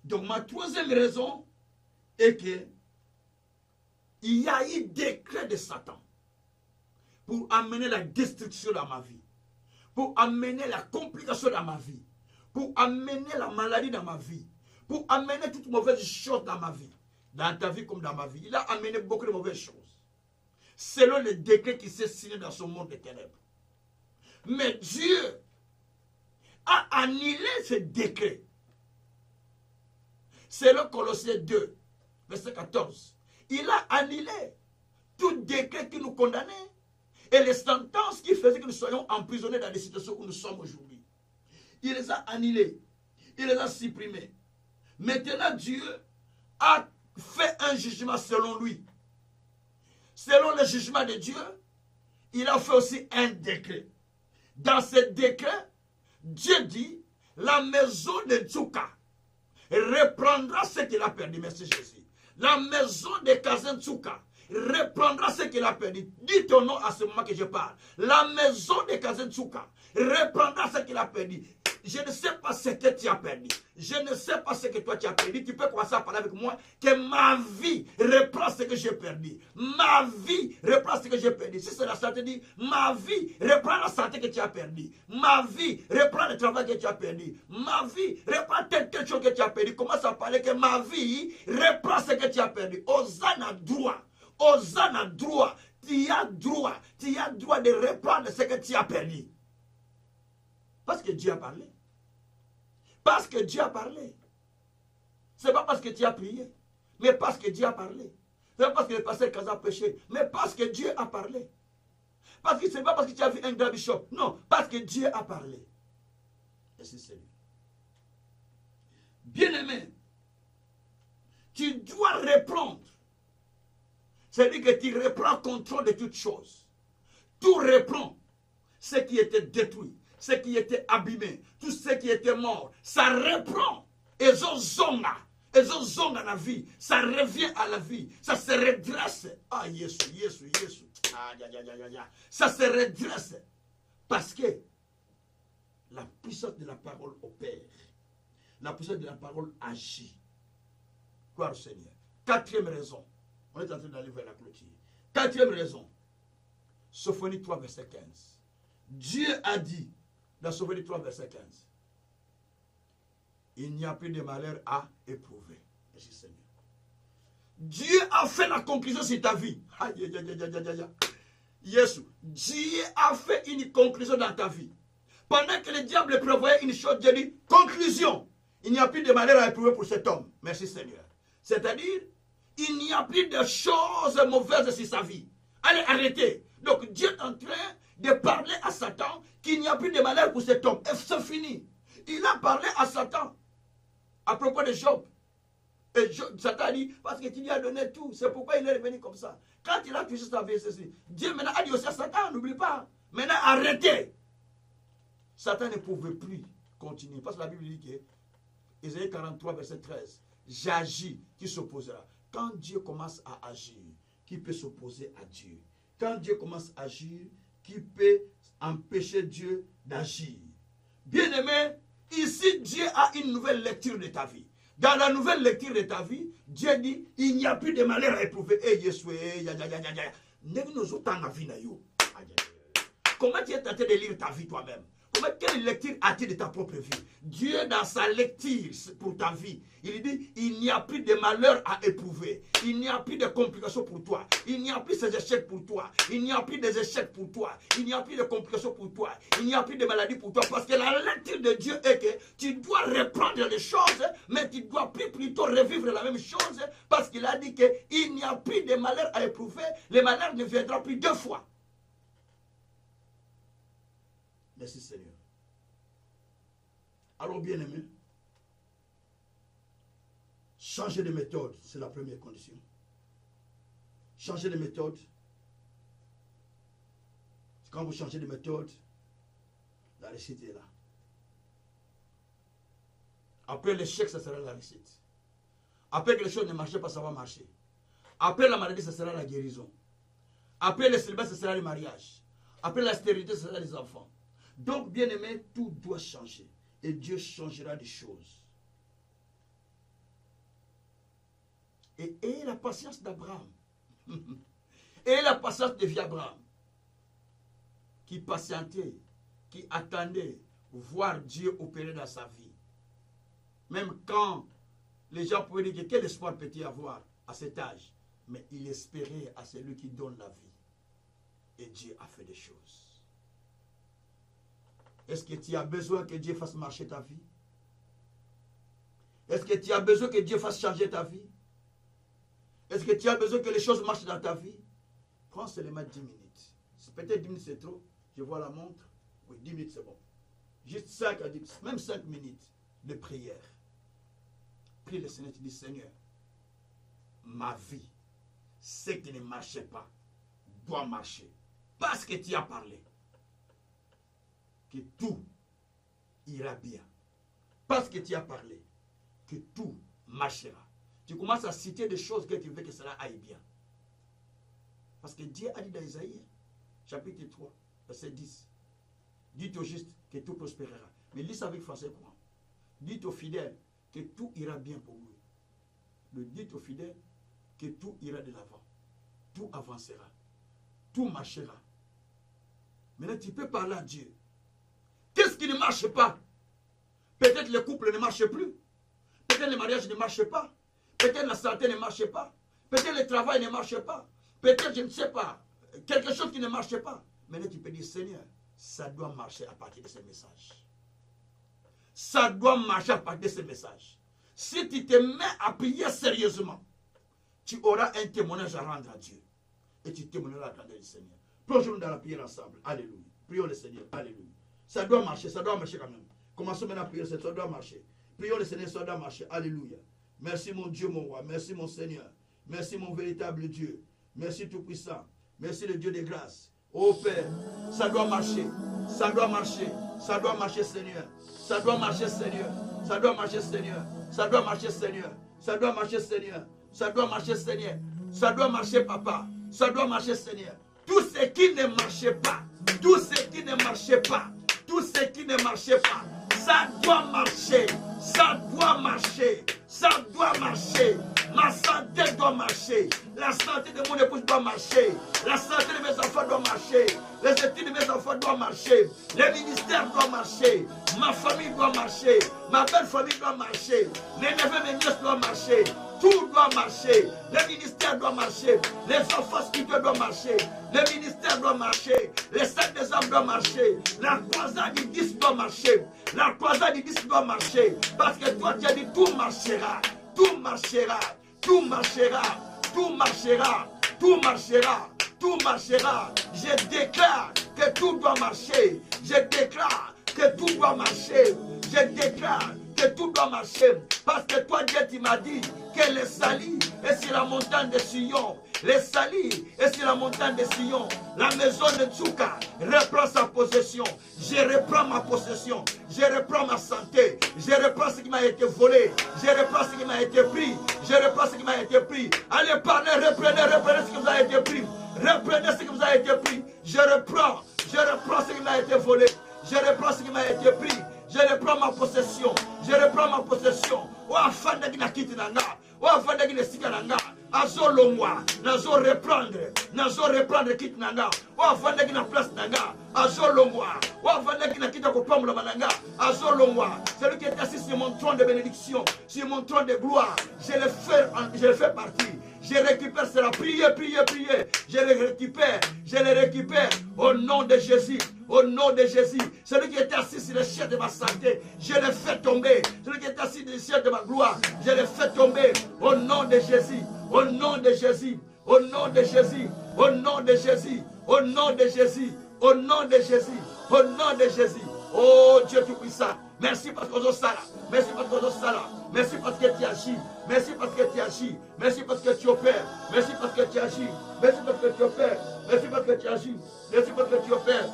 Donc ma troisième raison est que il y a eu décret de Satan pour amener la destruction dans ma vie, pour amener la complication dans ma vie, pour amener la maladie dans ma vie, pour amener toutes mauvaises choses dans ma vie, dans ta vie comme dans ma vie. Il a amené beaucoup de mauvaises choses, selon le décret qui s'est signé dans son monde de ténèbres. Mais Dieu a annulé ce décret. Selon Colossiens 2, verset 14. Il a annulé tout décret qui nous condamnait et les sentences qui faisaient que nous soyons emprisonnés dans les situations où nous sommes aujourd'hui. Il les a annulés. Il les a supprimés. Maintenant, Dieu a fait un jugement selon lui. Selon le jugement de Dieu, il a fait aussi un décret. Dans ce décret, Dieu dit, la maison de Tsuka reprendra ce qu'il a perdu. Merci Jésus. La maison de Kazen Tsuka reprendra ce qu'il a perdu. Dis ton nom à ce moment que je parle. La maison de Kazen Tsuka reprendra ce qu'il a perdu. Je ne sais pas ce que tu as perdu. Je ne sais pas ce que toi tu as perdu. Tu peux commencer à parler avec moi que ma vie reprend ce que j'ai perdu. Ma vie reprend ce que j'ai perdu. Si c'est la santé, dit ma vie reprend la santé que tu as perdu. Ma vie reprend le travail que tu as perdu. Ma vie reprend telle chose que tu as perdu. Commence à parler que ma vie reprend ce que tu as perdu. Osana droit. Osana droit. Tu as droit. Tu as droit de reprendre ce que tu as perdu. Parce que Dieu a parlé. Parce que Dieu a parlé. Ce n'est pas parce que tu as prié, mais parce que Dieu a parlé. Ce n'est pas parce que le pasteur Kaza a péché, mais parce que Dieu a parlé. Parce que ce n'est pas parce que tu as vu un grand bishop. Non, parce que Dieu a parlé. Et c'est lui. Bien-aimé, tu dois reprendre. C'est-à-dire que tu reprends contrôle de toutes choses. Tout reprend ce qui était détruit, ce qui était abîmé, tout ce qui était mort, ça reprend. Et zonga la vie, ça revient à la vie, ça se redresse. Ah, Jésus. Ah, ça se redresse. Parce que la puissance de la parole opère. La puissance de la parole agit. Gloire au Seigneur. Quatrième raison. On est en train d'aller vers la clôture. Quatrième raison. Sophonie 3, verset 15. Dieu a dit, dans Sophonie 3, verset 15, il n'y a plus de malheur à éprouver. Merci Seigneur. Dieu a fait la conclusion sur ta vie. Jésus, Dieu a fait une conclusion dans ta vie. Pendant que le diable prévoyait une chose, Dieu dit, conclusion. Il n'y a plus de malheur à éprouver pour cet homme. Merci Seigneur. C'est-à-dire, il n'y a plus de choses mauvaises sur sa vie. Allez, arrêtez. Donc Dieu est en train de parler à Satan qu'il n'y a plus de malheur pour cet homme. Et c'est fini. Il a parlé à Satan à propos de Job. Et Satan a dit, parce que tu lui as donné tout, c'est pourquoi il est revenu comme ça. Quand il a touché sa vie, ceci, Dieu maintenant a dit aussi à Satan, n'oublie pas, maintenant arrêtez. Satan ne pouvait plus continuer. Parce que la Bible dit que, Ésaïe 43, verset 13, j'agis, qui s'opposera. Quand Dieu commence à agir, qui peut s'opposer à Dieu? Quand Dieu commence à agir, qui peut empêcher Dieu d'agir? Bien-aimé, ici Dieu a une nouvelle lecture de ta vie. Dans la nouvelle lecture de ta vie, Dieu dit, il n'y a plus de malheur à éprouver. Comment tu es tenté de lire ta vie toi-même? Quelle lecture as-tu de ta propre vie? Dieu, dans sa lecture pour ta vie, il dit, il n'y a plus de malheur à éprouver. Il n'y a plus de complications pour toi. Il n'y a plus ces échecs pour toi. Il n'y a plus des échecs pour toi. Il n'y a plus de complications pour toi. Il n'y a plus de maladies pour toi. Parce que la lecture de Dieu est que tu dois reprendre les choses, mais tu ne dois plus plutôt revivre la même chose, parce qu'il a dit qu'il n'y a plus de malheur à éprouver. Le malheur ne viendra plus deux fois. Merci Seigneur. Alors bien aimé, changer de méthode, c'est la première condition. Changer de méthode. Quand vous changez de méthode, la réussite est là. Après l'échec, ça sera la réussite. Après que les choses ne marchent pas, ça va marcher. Après la maladie, ça sera la guérison. Après le célibat, ce sera le mariage. Après la stérilité, ce sera les enfants. Donc, bien aimé, tout doit changer. Et Dieu changera des choses. Et ayez la patience d'Abraham. Ayez la patience de vie Abraham. Qui patientait, qui attendait voir Dieu opérer dans sa vie. Même quand les gens pouvaient dire quel espoir peut-il avoir à cet âge. Mais il espérait à celui qui donne la vie. Et Dieu a fait des choses. Est-ce que tu as besoin que Dieu fasse marcher ta vie? Est-ce que tu as besoin que Dieu fasse changer ta vie? Est-ce que tu as besoin que les choses marchent dans ta vie? Prends seulement 10 minutes. Peut-être 10 minutes c'est trop. Je vois la montre. Oui, 10 minutes c'est bon. Juste 5 à 10, même 5 minutes de prière. Prie le Seigneur, tu dis Seigneur, ma vie, ce qui ne marchait pas, doit marcher. Parce que tu as parlé. Que tout ira bien. Parce que tu as parlé. Que tout marchera. Tu commences à citer des choses que tu veux que cela aille bien. Parce que Dieu a dit dans Isaïe, chapitre 3, verset 10. Dites au juste que tout prospérera. Mais lis ça avec français courant. Dites aux fidèles que tout ira bien pour lui. Le dites aux fidèles que tout ira de l'avant. Tout avancera. Tout marchera. Maintenant, tu peux parler à Dieu. Qu'est-ce qui ne marche pas? Peut-être le couple ne marche plus. Peut-être le mariage ne marche pas. Peut-être la santé ne marche pas. Peut-être le travail ne marche pas. Peut-être, je ne sais pas, quelque chose qui ne marche pas. Maintenant, tu peux dire, Seigneur, ça doit marcher à partir de ce message. Ça doit marcher à partir de ce message. Si tu te mets à prier sérieusement, tu auras un témoignage à rendre à Dieu. Et tu témoigneras à la grandeur du Seigneur. Plongeons dans la prière ensemble. Alléluia. Prions le Seigneur. Alléluia. Ça doit marcher quand même. Commençons maintenant à prier, ça doit marcher. Prions le Seigneur, ça doit marcher. Alléluia. Merci mon Dieu, mon roi. Merci mon Seigneur. Merci mon véritable Dieu. Merci Tout-Puissant. Merci le Dieu des grâces. Ô Père, ça doit marcher. Ça doit marcher. Ça doit marcher, Seigneur. Ça doit marcher, Seigneur. Ça doit marcher, Seigneur. Ça doit marcher, Seigneur. Ça doit marcher, Seigneur. Ça doit marcher, Seigneur. Ça doit marcher, Papa. Ça doit marcher, Seigneur. Tout ce qui ne marchait pas, tout ce qui ne marchait pas, tout ce qui ne marchait pas, ça doit marcher. Ça doit marcher. Ça doit marcher. Ma santé doit marcher. La santé de mon épouse doit marcher. La santé de mes enfants doit marcher. Les études de mes enfants doivent marcher. Le ministère doit marcher. Ma famille doit marcher. Ma belle famille doit marcher. Mes neveux, mes nièces doivent marcher. Tout doit marcher. Le ministère doit marcher. Les enfants spirituels doivent marcher. Le ministère doit marcher. Les sacs des âmes doivent marcher. La croisade du 10 doit marcher. La croisade du 10 doit marcher. Parce que toi, tu as dit tout marchera. Tout marchera. Tout marchera. Tout marchera. Tout marchera. Tout marchera. Je déclare que tout doit marcher. Je déclare que tout doit marcher. Je déclare que tout doit marcher. Parce que toi, Dieu, tu m'as dit que le salut est sur la montagne de Sion. Le salut est sur la montagne de Sion. La maison de Tchouka reprend sa possession. Je reprends ma possession. Je reprends ma santé. Je reprends ce qui m'a été volé. Je reprends ce qui m'a été pris. Je reprends ce qui m'a été pris. Allez, parlez, reprenez ce qui vous a été pris. Reprenez ce qui vous a été pris. Je reprends ce qui m'a été volé. Je reprends ce qui m'a été pris. Je reprends ma possession. Je reprends ma possession. Oh, afin de na kiti nanga. Oh, afin de sika nanga. Azo longwa. Nazo reprendre kiti nanga. Oh, afin de na place nanga. Azo longwa. Oh, afin de na kita kopamula mananga. Azo longwa. Celui qui est assis sur mon trône de bénédiction, sur mon trône de gloire, je le fais partie. Je récupère cela. Priez. Je le récupère au nom de Jésus. Au nom de Jésus. Celui qui était assis sur le ciel de ma santé, je le fais tomber. Celui qui est assis sur le ciel de ma gloire, je le fais tomber. Au nom de Jésus. Au nom de Jésus. Au nom de Jésus. Au nom de Jésus. Au nom de Jésus. Au nom de Jésus. Au nom de Jésus. Oh Dieu Tout-Puissant. Merci parce que ça là. Merci parce que ça là. Merci parce que tu agis. Merci parce que tu agis. Merci parce que tu opères. Merci parce que tu agis. Merci parce que tu opères. Merci parce que tu agis. Merci parce que tu opères.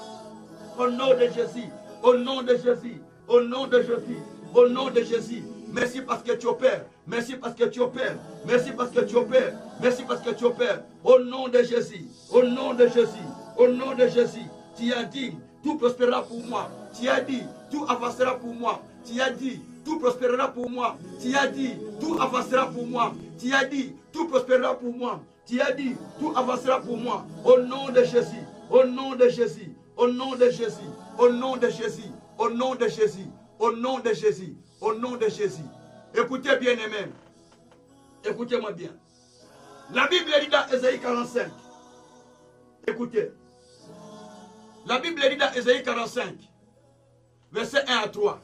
Au nom de Jésus. Au nom de Jésus. Au nom de Jésus. Au nom de Jésus. Merci parce que tu opères. Merci parce que tu opères. Merci parce que tu opères. Merci parce que tu opères. Au nom de Jésus. Au nom de Jésus. Au nom de Jésus. Tu as dit, tout prospérera pour moi. Tu as dit, tout avancera pour moi. Tu as dit, tout prospérera pour moi. Tu as dit, tout avancera pour moi. Tu as dit, tout prospérera pour moi. Tu as dit, tout avancera pour moi. Au nom de Jésus. Au nom de Jésus. Au nom de Jésus. Au nom de Jésus. Au nom de Jésus. Au nom de Jésus. Au nom de Jésus. Écoutez bien, aimés. Écoutez-moi bien. La Bible dit dans Ésaïe 45. Écoutez. La Bible dit dans Ésaïe 45, verset 1 à 3.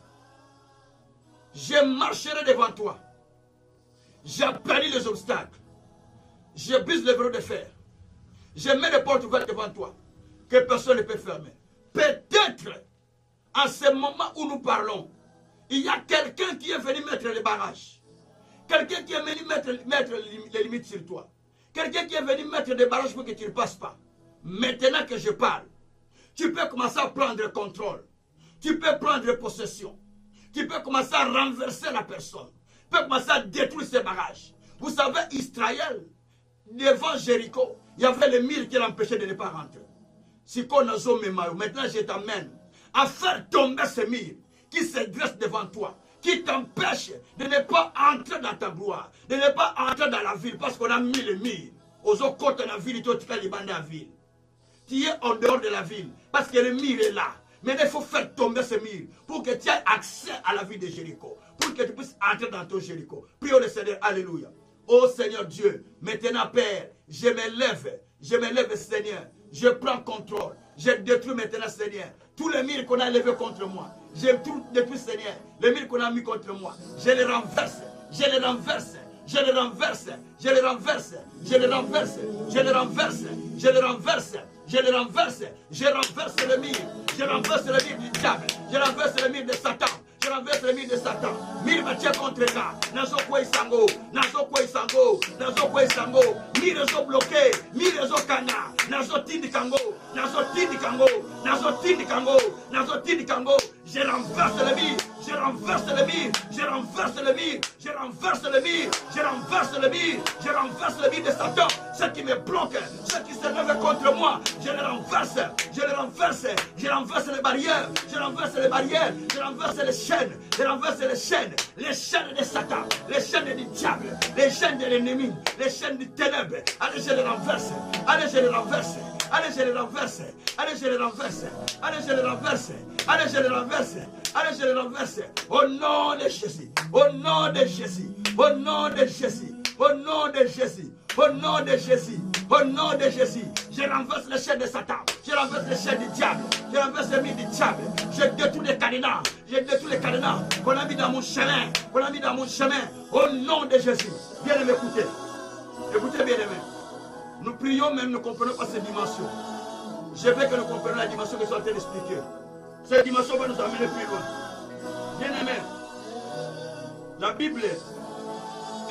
Je marcherai devant toi. J'aplanis les obstacles. Je brise les verrous de fer. Je mets les portes ouvertes devant toi, que personne ne peut fermer. Peut-être, en ce moment où nous parlons, il y a quelqu'un qui est venu mettre les barrages. Quelqu'un qui est venu mettre les limites sur toi. Quelqu'un qui est venu mettre des barrages pour que tu ne passes pas. Maintenant que je parle, tu peux commencer à prendre le contrôle. Tu peux prendre possession. Tu peux commencer à renverser la personne. Tu peux commencer à détruire ces barrages. Vous savez, Israël, devant Jéricho, il y avait le mur qui l'empêchait de ne pas rentrer. Maintenant, je t'amène à faire tomber ce mur qui se dresse devant toi, qui t'empêche de ne pas entrer dans ta gloire, de ne pas entrer dans la ville, parce qu'on a mis le mur. Aux autres côtés de la ville, tu as la ville. Tu es en dehors de la ville, parce que le mur est là. Mais il faut faire tomber ce mur pour que tu aies accès à la ville de Jéricho, pour que tu puisses entrer dans ton Jéricho. Prions le Seigneur, alléluia. Oh Seigneur Dieu, maintenant Père, je me lève Seigneur, je prends contrôle, je détruis maintenant Seigneur, tous les murs qu'on a levés contre moi, je détruis Seigneur, les murs qu'on a mis contre moi, je les renverse, je les renverse, je les renverse, je les renverse, je les renverse, je les renverse, je les renverse, je les renverse, je renverse le mur, je renverse le mur du diable, je renverse le mur de Satan. Je renverse le mur de Satan. Mire Mathieu contre là. Nazo quoi isango. Nazo quoi isango. Nazo quoi isango. Mire zo bloqué. Mire zo kana. Nazo tindi kango. Nazo tindi kango. Nazo tindi kango. Nazo tindi kango. Je renverse le mur. Je renverse le mur. Je renverse le mur. Je renverse le mur. Je renverse le mur. Je renverse le mur de Satan. Ceux qui me bloquent. Ceux qui se lèvent contre moi. Je les renverse. Je les renverse. Je renverse les barrières. Je renverse les barrières. Je renverse les chaînes. Je renverse les chaînes de Satan, les chaînes du diable, les chaînes de l'ennemi, les chaînes du ténèbre. Allez, je les renverse, allez, je les renverse, allez, je les renverse, allez, je les renverse, allez, je les renverse, allez, je les renverse, allez, je les renverse. Au nom de Jésus, au nom de Jésus, au nom de Jésus, au nom de Jésus, au nom de Jésus, au nom de Jésus, je renverse les chaînes de Satan, je renverse les chaînes du diable, je renverse les murs du diable, je détruis les cadenas, je détruis les cadenas qu'on a mis dans mon chemin, qu'on a mis dans mon chemin, au nom de Jésus. Bien aimé, écoutez, écoutez bien aimé, nous prions même, nous ne comprenons pas cette dimension. Je veux que nous comprenions la dimension que je suis en train d'expliquer. Cette dimension va nous amener plus loin. Bien aimé, la Bible,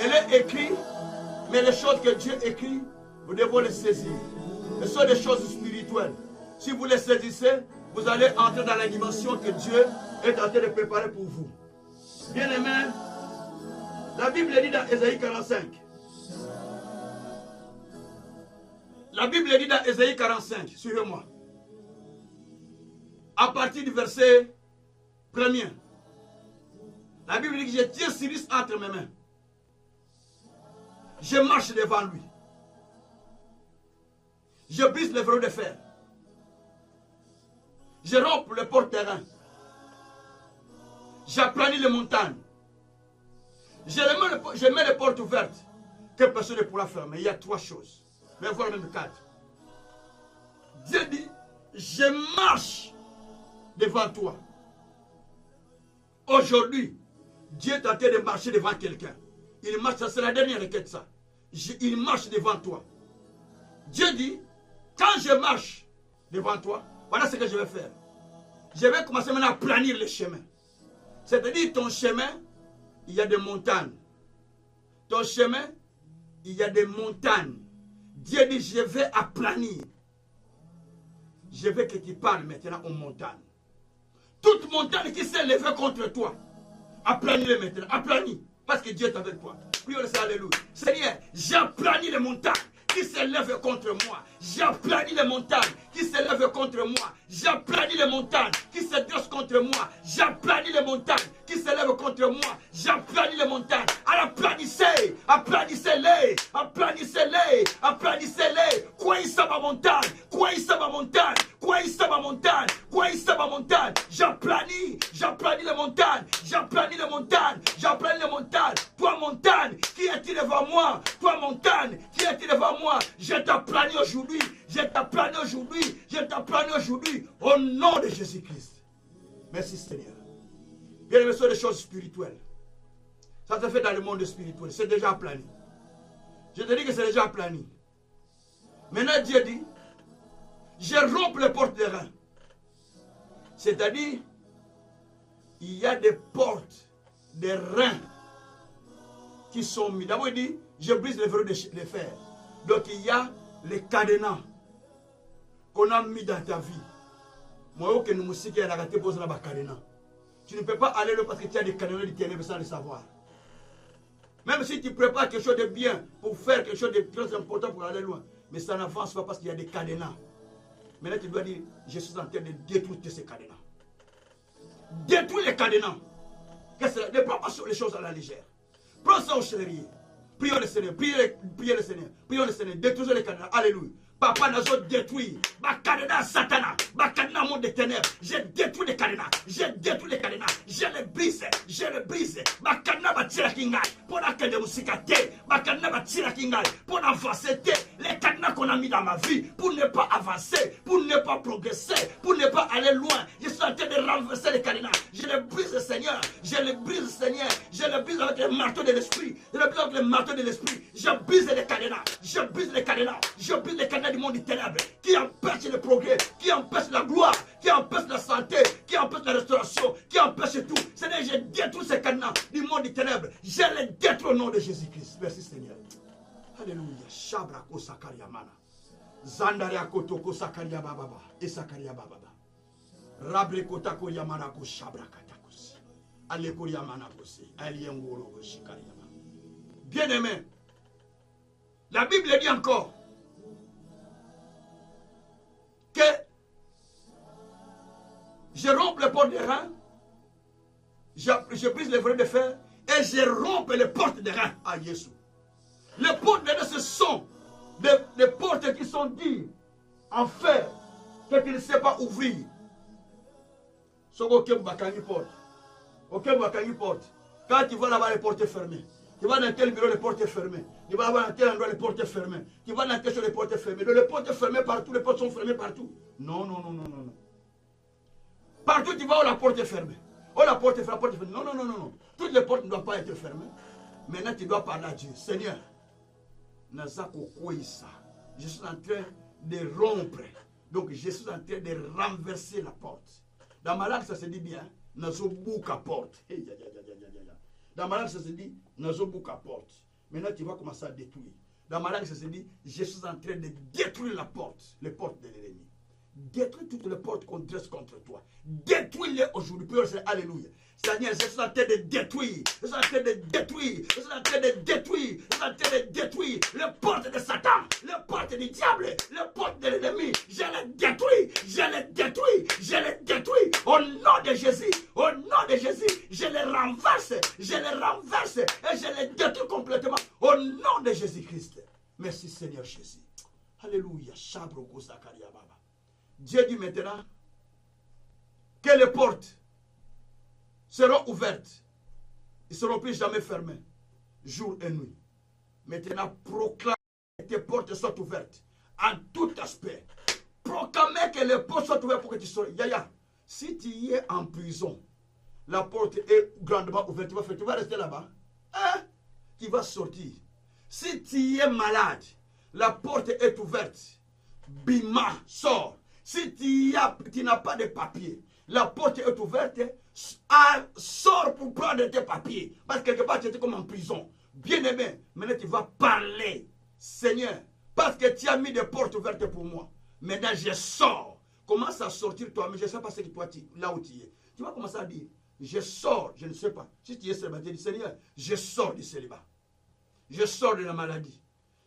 elle est écrite, mais les choses que Dieu écrit, vous devez les saisir. Ce sont des choses spirituelles. Si vous les saisissez, vous allez entrer dans la dimension que Dieu est en train de préparer pour vous. Bien aimé, la Bible dit dans Ésaïe 45. La Bible dit dans Ésaïe 45, suivez-moi. À partir du verset 1er. La Bible dit que je tiens Cyrus entre mes mains. Je marche devant lui. Je brise les verrous de fer. Je romps le port-terrain. J'aplanis les montagnes. Je mets les portes ouvertes que personne ne pourra fermer. Il y a 3 choses. Mais voilà même 4. Dieu dit, je marche devant toi. Aujourd'hui, Dieu est en train de marcher devant quelqu'un. Il marche, ça c'est la dernière requête ça. Il marche devant toi. Dieu dit, quand je marche devant toi, voilà ce que je vais faire. Je vais commencer maintenant à planir le chemin. C'est-à-dire ton chemin, il y a des montagnes. Ton chemin, il y a des montagnes. Dieu dit, je vais aplanir. Je veux que tu parles maintenant aux montagnes. Toute montagne qui s'est levée contre toi, aplanis-les maintenant, aplanis. Parce que Dieu est avec toi. Prions le Seigneur, alléluia. Seigneur, j'aplanis les montagnes qui s'élèvent contre moi. J'aplanis les montagnes qui s'élèvent contre moi. J'aplanis les montagnes qui se dressent contre moi. J'aplanis les montagnes qui s'élèvent contre moi. J'aplanis les montagnes. Alors aplanissez, aplanissez-les, aplanissez-les, aplanissez-les. Quoi il ma montagne, quoi il ma montagne, quoi il ma montagne, quoi il ma montagne. J'aplanis les montagnes, j'aplanis les montagnes, j'aplanis les montagnes. Toi montagne qui est devant moi, toi montagne qui est devant moi, je t'aplanis aujourd'hui, je t'aplanis aujourd'hui, je t'aplanis aujourd'hui, au nom de Jésus-Christ. Merci Seigneur. Bien aimé, ce sont des choses spirituelles. Ça se fait dans le monde spirituel, c'est déjà aplani. Je te dis que c'est déjà aplani. Maintenant Dieu dit, je romps les portes des reins. C'est-à-dire, il y a des portes, des reins qui sont mis. D'abord il dit, je brise les verrous de fer. Donc il y a les cadenas qu'on a mis dans ta vie. Moi, que nous musiques à la gâte pose là-bas cadenas. Tu ne peux pas aller là parce que tu as des cadenas de ténèbres sans le savoir. Même si tu prépares quelque chose de bien pour faire quelque chose de très important pour aller loin, mais ça n'avance pas parce qu'il y a des cadenas. Maintenant tu dois dire, je suis en train de détruire tous ces cadenas. Détruire les cadenas. Ne prends pas les choses à la légère. Prends ça au sérieux. Prions le Seigneur, prions le Seigneur, prions le Seigneur, détruisez les cadenas. Alléluia. Papa nous a détruit. Ma cadenas satana, ma cadenas monde des ténèbres. J'ai détruit les cadenas, j'ai détruit les cadenas. Je les brise, je les brise. Ma cadenas va tirer kingai. Pour la cadenas musicate, ma cadenas va tirer kingai. Pour avancer, les cadenas qu'on a mis dans ma vie, pour ne pas avancer, pour ne pas progresser, pour ne pas aller loin. Je suis en train de renverser les cadenas. Je les brise, Seigneur. Je les brise, Seigneur. Je les brise avec le marteau de l'esprit. Je les brise avec le marteau de l'esprit. Je brise les cadenas. Je brise les cadenas. Je brise les cadenas du monde des ténèbres qui empêche le progrès, qui empêche la gloire, qui empêche la santé, qui empêche la restauration, qui empêche tout. Seigneur, je détruis ces cadenas du monde des ténèbres. Je les détruis au nom de Jésus-Christ. Merci Seigneur. Alléluia. Shabrako Sakaria Mana. Zandaria Kotoko Sakaria Baba. Et Sakaria Baba. Rabreko Tako Yamanako Shabrakatakosi. Aleko Yamanakosi. Aliengoro Shikaria. Bien-aimé, la Bible dit encore que je romps les portes des reins, je brise les verrous de fer et je romps les portes des reins à Jésus. Les portes des reins, ce sont des portes qui sont dites en fer que tu ne sais pas ouvrir. Quand tu vas là-bas, les portes fermées. Tu vas dans tel bureau, les portes fermées. Tu vas dans tel endroit, les portes fermées. Tu vas dans tel chose, les portes fermées. Les portes fermées partout, les portes sont fermées partout. Non, non, non, non, non, non. Partout tu vas où la porte est fermée. Oh, la porte est fermée, la porte est fermée. Non, non, non, non, non. Toutes les portes ne doivent pas être fermées. Maintenant, tu dois parler à Dieu. Seigneur, je suis en train de rompre. Donc, je suis en train de renverser la porte. Dans ma langue, ça se dit bien. Nazo bouka porte. Dans ma langue, ça se dit, nazo bouka porte. Maintenant, tu vas commencer à détruire. Dans ma langue, ça se dit, je suis en train de détruire la porte, les portes de l'ennemi. Détruis toutes les portes qu'on dresse contre toi. Détruis-les aujourd'hui. Alléluia. Seigneur, je suis en train de détruire. Je suis en train de détruire. Je suis en train de détruire. Je suis en train de détruire les portes de Satan, les portes du diable, les portes de l'ennemi. Je les détruis. Je les détruis. Je les détruis. Au nom de Jésus. Au nom de Jésus. Je les renverse. Je les renverse. Et je les détruis complètement. Au nom de Jésus-Christ. Merci Seigneur Jésus. Alléluia. Shabroko Zakaria Baba. Dieu dit maintenant que les portes seront ouvertes. Ils ne seront plus jamais fermées, jour et nuit. Maintenant, proclame que tes portes soient ouvertes en tout aspect. Proclamez que les portes soient ouvertes pour que tu sois. Yaya, si tu y es en prison, la porte est grandement ouverte. Tu vas rester là-bas. Hein? Tu vas sortir. Si tu y es malade, la porte est ouverte. Bima, sors. Si tu n'as pas de papier, la porte est ouverte, sors pour prendre tes papiers. Parce que quelque part, tu étais comme en prison. Bien-aimé, maintenant tu vas parler. Seigneur, parce que tu as mis des portes ouvertes pour moi. Maintenant, je sors. Commence à sortir toi, mais je ne sais pas ce que toi, là où tu es. Tu vas commencer à dire, je sors, je ne sais pas. Si tu es célibataire, dis Seigneur, je sors du célibat. Je sors de la maladie.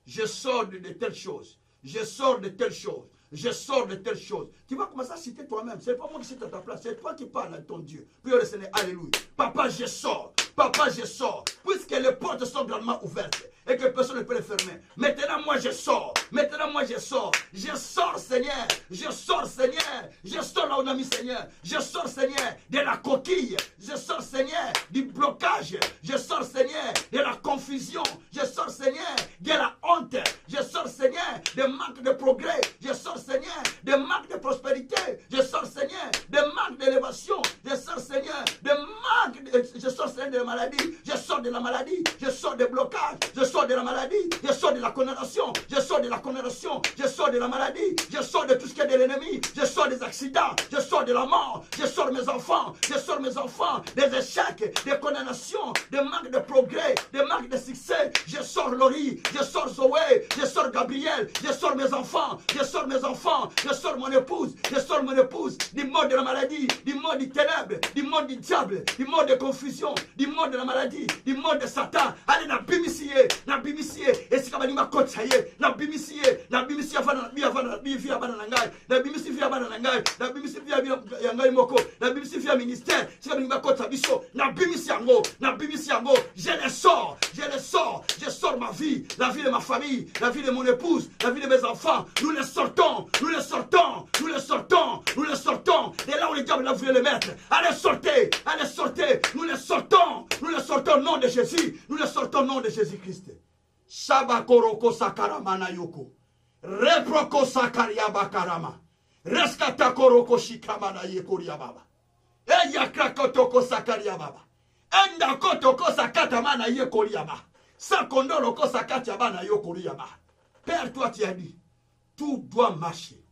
Je sors de telles choses. Je sors de telles choses. Je sors de telles choses. Tu vas commencer à citer toi-même. Ce n'est pas moi qui cite à ta place. C'est toi qui parles à ton Dieu. Puis le Seigneur, alléluia. Papa, je sors. Papa, je sors. Puisque les portes sont grandement ouvertes et que personne ne peut les fermer. Maintenant, moi, je sors. Maintenant, moi, je sors. Je sors, Seigneur. Je sors, Seigneur. Je sors là où on a mis, Seigneur. Je sors, Seigneur, de la coquille. Je sors, Seigneur, du blocage. Je sors, Seigneur, de la confusion. Je sors, Seigneur, de la honte. Je sors, Seigneur, de manque de progrès. Je sors, Seigneur, de manque de prospérité. Je sors, Seigneur, de manque d'élévation. Je sors, Seigneur, de manque de... Je sors, Seigneur, de la maladie. Je sors de la maladie. Je sors des blocages. Je sors de la maladie. Je sors de la condamnation. Je sors de la condamnation. Je sors de la maladie. Je sors de tout ce qui est de l'ennemi. Je sors des accidents. Je sors de la mort. Je sors mes enfants. Je sors mes enfants des échecs, des condamnations, des manques de progrès, des manques de succès. Je sors Laurie. Je sors Zoé. Je sors Gabriel. Je sors mes enfants. Je sors mes enfants. Je sors mon épouse. Je sors mon épouse du monde de la maladie, du monde du ténèbre, du monde du diable, du monde de confusion, du monde de la maladie, du monde de Satan. Allez, na bimisiye. Et si kabali makotaye, na bimisiye avana via bana nangai, na bimisi via bana nangai, na bimisi via yangai moko, na bimisi via ministère, si kabali makota biso, na bimisi yango, je les sors, je sors ma vie, la vie de ma famille, la vie de mon épouse, la vie de mes enfants, nous les sortons, de là où le diable a voulu les mettre. Allez, sortez, nous les sortons au nom de Jésus, nous les sortons au nom de Jésus-Christ. Shabakoroko sakaramana yoko. Reproko sakariaba karama. Reskata koroko shikamana yekoria baba. Eya krakotoko sakaria baba. Enda kotoko sakata mana yekoria baba. Sakondolo ko sakati abana yokoria baba. Père, toi tu as dit, tout doit marcher.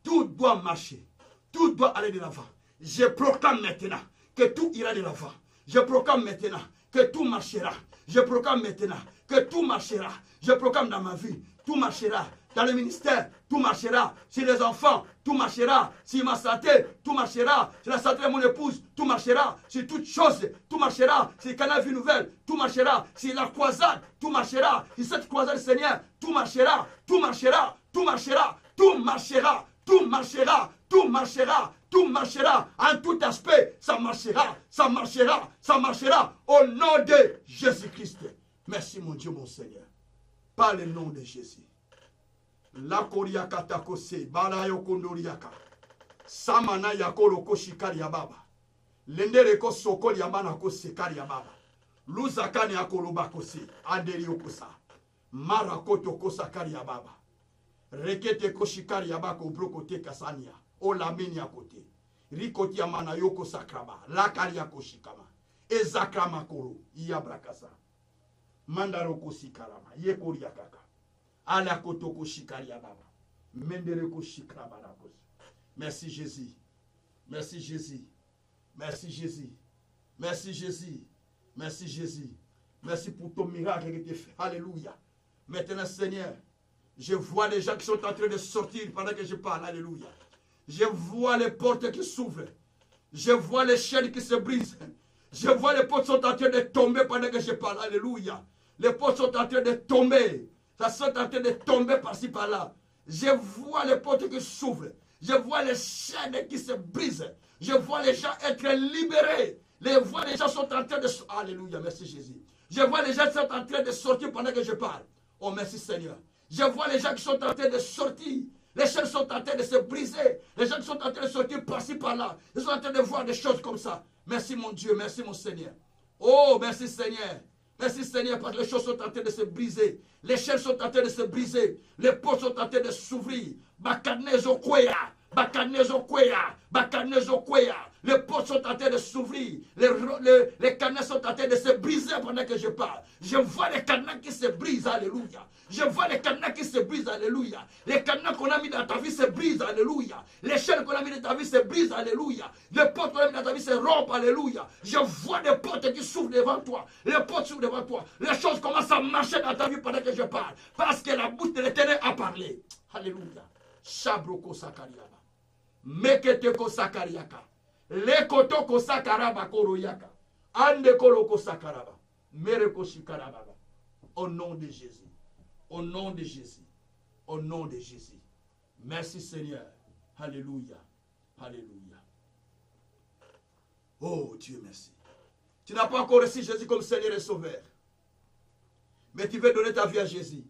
Tout doit marcher. Tout doit aller de l'avant. Je proclame maintenant que tout ira de l'avant. Je proclame maintenant que tout marchera. Je proclame maintenant que tout marchera. Je proclame dans ma vie, tout marchera. Dans le ministère, tout marchera. Sur les enfants, tout marchera. Sur ma santé, tout marchera. Sur la santé de mon épouse, tout marchera. Sur toutes choses, tout marchera. Sur le canal Vie Nouvelle, tout marchera. Sur la croisade, tout marchera. Sur cette croisade, Seigneur, tout marchera. Tout marchera. Tout marchera. Tout marchera. Tout marchera. Tout marchera. Tout marchera. En tout aspect, ça marchera. Ça marchera. Ça marchera. Au nom de Jésus-Christ. Merci mon Dieu, mon Seigneur. Par le nom de Jésus. La koriaka takose, balayo kondoriaka. Samana yakolo koshikari ya baba. Lendere ko sokoli yamana ko sekari ya baba. Luzakani yakoloba kose, aderi yokosa. Marakoto kosakari ya baba. Rekete koshikari ya bako brokote kasania. Olamini ya kote. Rikoti yamana yoko sakraba. Lakari ya koshikama. Ezakrama koro. Iyabrakasa. Mandaro kosikarama. Yekori yakaka. Ala kotoko shikaria baba. Mendereko shikrabara. Merci Jésus. Merci Jésus. Merci Jésus. Merci Jésus. Merci Jésus. Merci pour ton miracle qui était fait. Alléluia. Maintenant Seigneur, je vois les gens qui sont en train de sortir pendant que je parle. Alléluia. Je vois les portes qui s'ouvrent. Je vois les chaînes qui se brisent. Je vois les portes qui sont en train de tomber pendant que je parle. Alléluia. Les portes sont en train de tomber. Ça sont en train de tomber par-ci par-là. Je vois les portes qui s'ouvrent. Je vois les chaînes qui se brisent. Je vois les gens être libérés. Les gens sont en train de... Alléluia, merci Jésus. Je vois les gens qui sont en train de sortir pendant que je parle. Oh, merci Seigneur. Je vois les gens qui sont en train de sortir. Les chaînes sont en train de se briser. Les gens qui sont en train de sortir par-ci par-là. Ils sont en train de voir des choses comme ça. Merci mon Dieu, merci mon Seigneur. Oh, merci Seigneur. Merci Seigneur, parce que les choses sont en train de se briser. Les chaînes sont en train de se briser. Les portes sont en train de s'ouvrir. Bakanezo Kweya. Bakanezo Kweya. Bakanezo Kweya. Les portes sont en train de s'ouvrir. Les cadenas sont en train de se briser pendant que je parle. Je vois les cadenas qui se brisent. Alléluia. Je vois les cadenas qui se brisent. Alléluia. Les cadenas qu'on a mis dans ta vie se brisent. Alléluia. Les chaînes qu'on a mis dans ta vie se brisent. Alléluia. Les portes qu'on a mis dans ta vie se rompent. Alléluia. Je vois des portes qui s'ouvrent devant toi. Les portes s'ouvrent devant toi. Les choses commencent à marcher dans ta vie pendant que je parle. Parce que la bouche de l'Éternel a parlé. Alléluia. Shabroko Sakariaba. Meketeko Sakariaka. Le koto kosakaraba koroyaka. Ande kolo kosakaraba. Mere koshikaraba. Au nom de Jésus. Au nom de Jésus. Au nom de Jésus. Merci Seigneur. Alléluia. Alléluia. Oh Dieu, merci. Tu n'as pas encore reçu Jésus comme Seigneur et Sauveur. Mais tu veux donner ta vie à Jésus.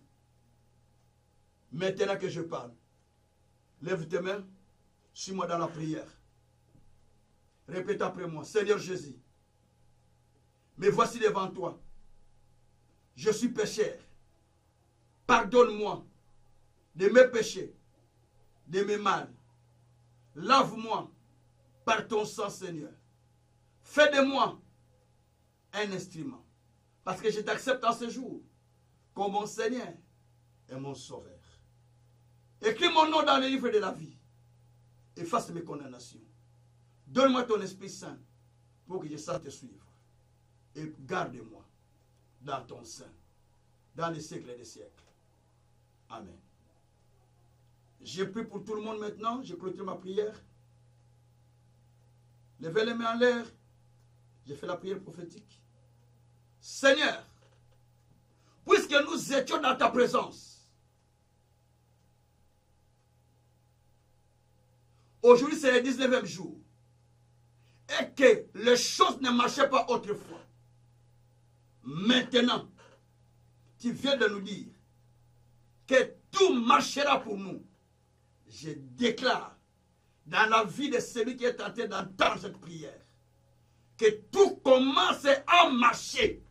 Maintenant que je parle, lève tes mains, suis-moi dans la prière. Répète après moi, Seigneur Jésus, me voici devant toi. Je suis pécheur. Pardonne-moi de mes péchés, de mes mal. Lave-moi par ton sang, Seigneur. Fais de moi un instrument. Parce que je t'accepte en ce jour comme mon Seigneur et mon Sauveur. Écris mon nom dans le livre de la vie. Efface mes condamnations. Donne-moi ton Esprit Saint pour que je sache te suivre. Et garde-moi dans ton sein, dans les siècles et des siècles. Amen. J'ai prié pour tout le monde maintenant. Je clôture ma prière. Levez les mains en l'air. J'ai fait la prière prophétique. Seigneur, puisque nous étions dans ta présence, aujourd'hui c'est le 19e jour, et que les choses ne marchaient pas autrefois. Maintenant, tu viens de nous dire que tout marchera pour nous. Je déclare dans la vie de celui qui est tenté d'entendre cette prière, que tout commence à marcher.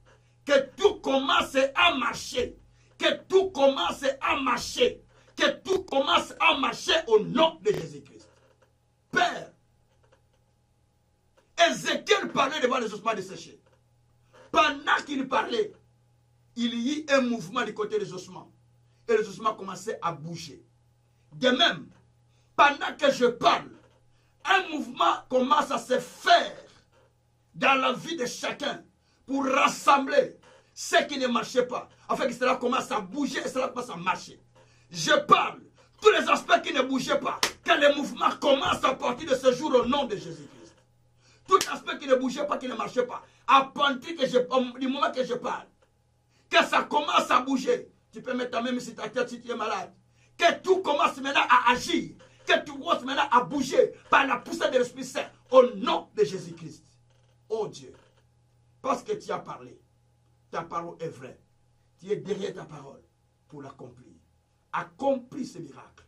Que tout commence à marcher. Que tout commence à marcher. Que tout commence à marcher au nom de Jésus-Christ. Père, Ézéchiel parlait devant les ossements desséchés. Pendant qu'il parlait, il y eut un mouvement du côté des ossements. Et les ossements commençaient à bouger. De même, pendant que je parle, un mouvement commence à se faire dans la vie de chacun pour rassembler ce qui ne marchait pas, afin que cela commence à bouger et cela commence à marcher. Je parle, tous les aspects qui ne bougeaient pas, que les mouvements commencent à partir de ce jour au nom de Jésus-Christ. Tout aspect qui ne bougeait pas, qui ne marchait pas, à partir du moment que je parle, que ça commence à bouger. Tu peux mettre ta main sur ta tête si tu es malade. Que tout commence maintenant à agir, que tout commence maintenant à bouger par la poussée de l'Esprit Saint au nom de Jésus-Christ. Oh Dieu, parce que tu as parlé, ta parole est vraie. Tu es derrière ta parole pour l'accomplir. Accomplis ce miracle.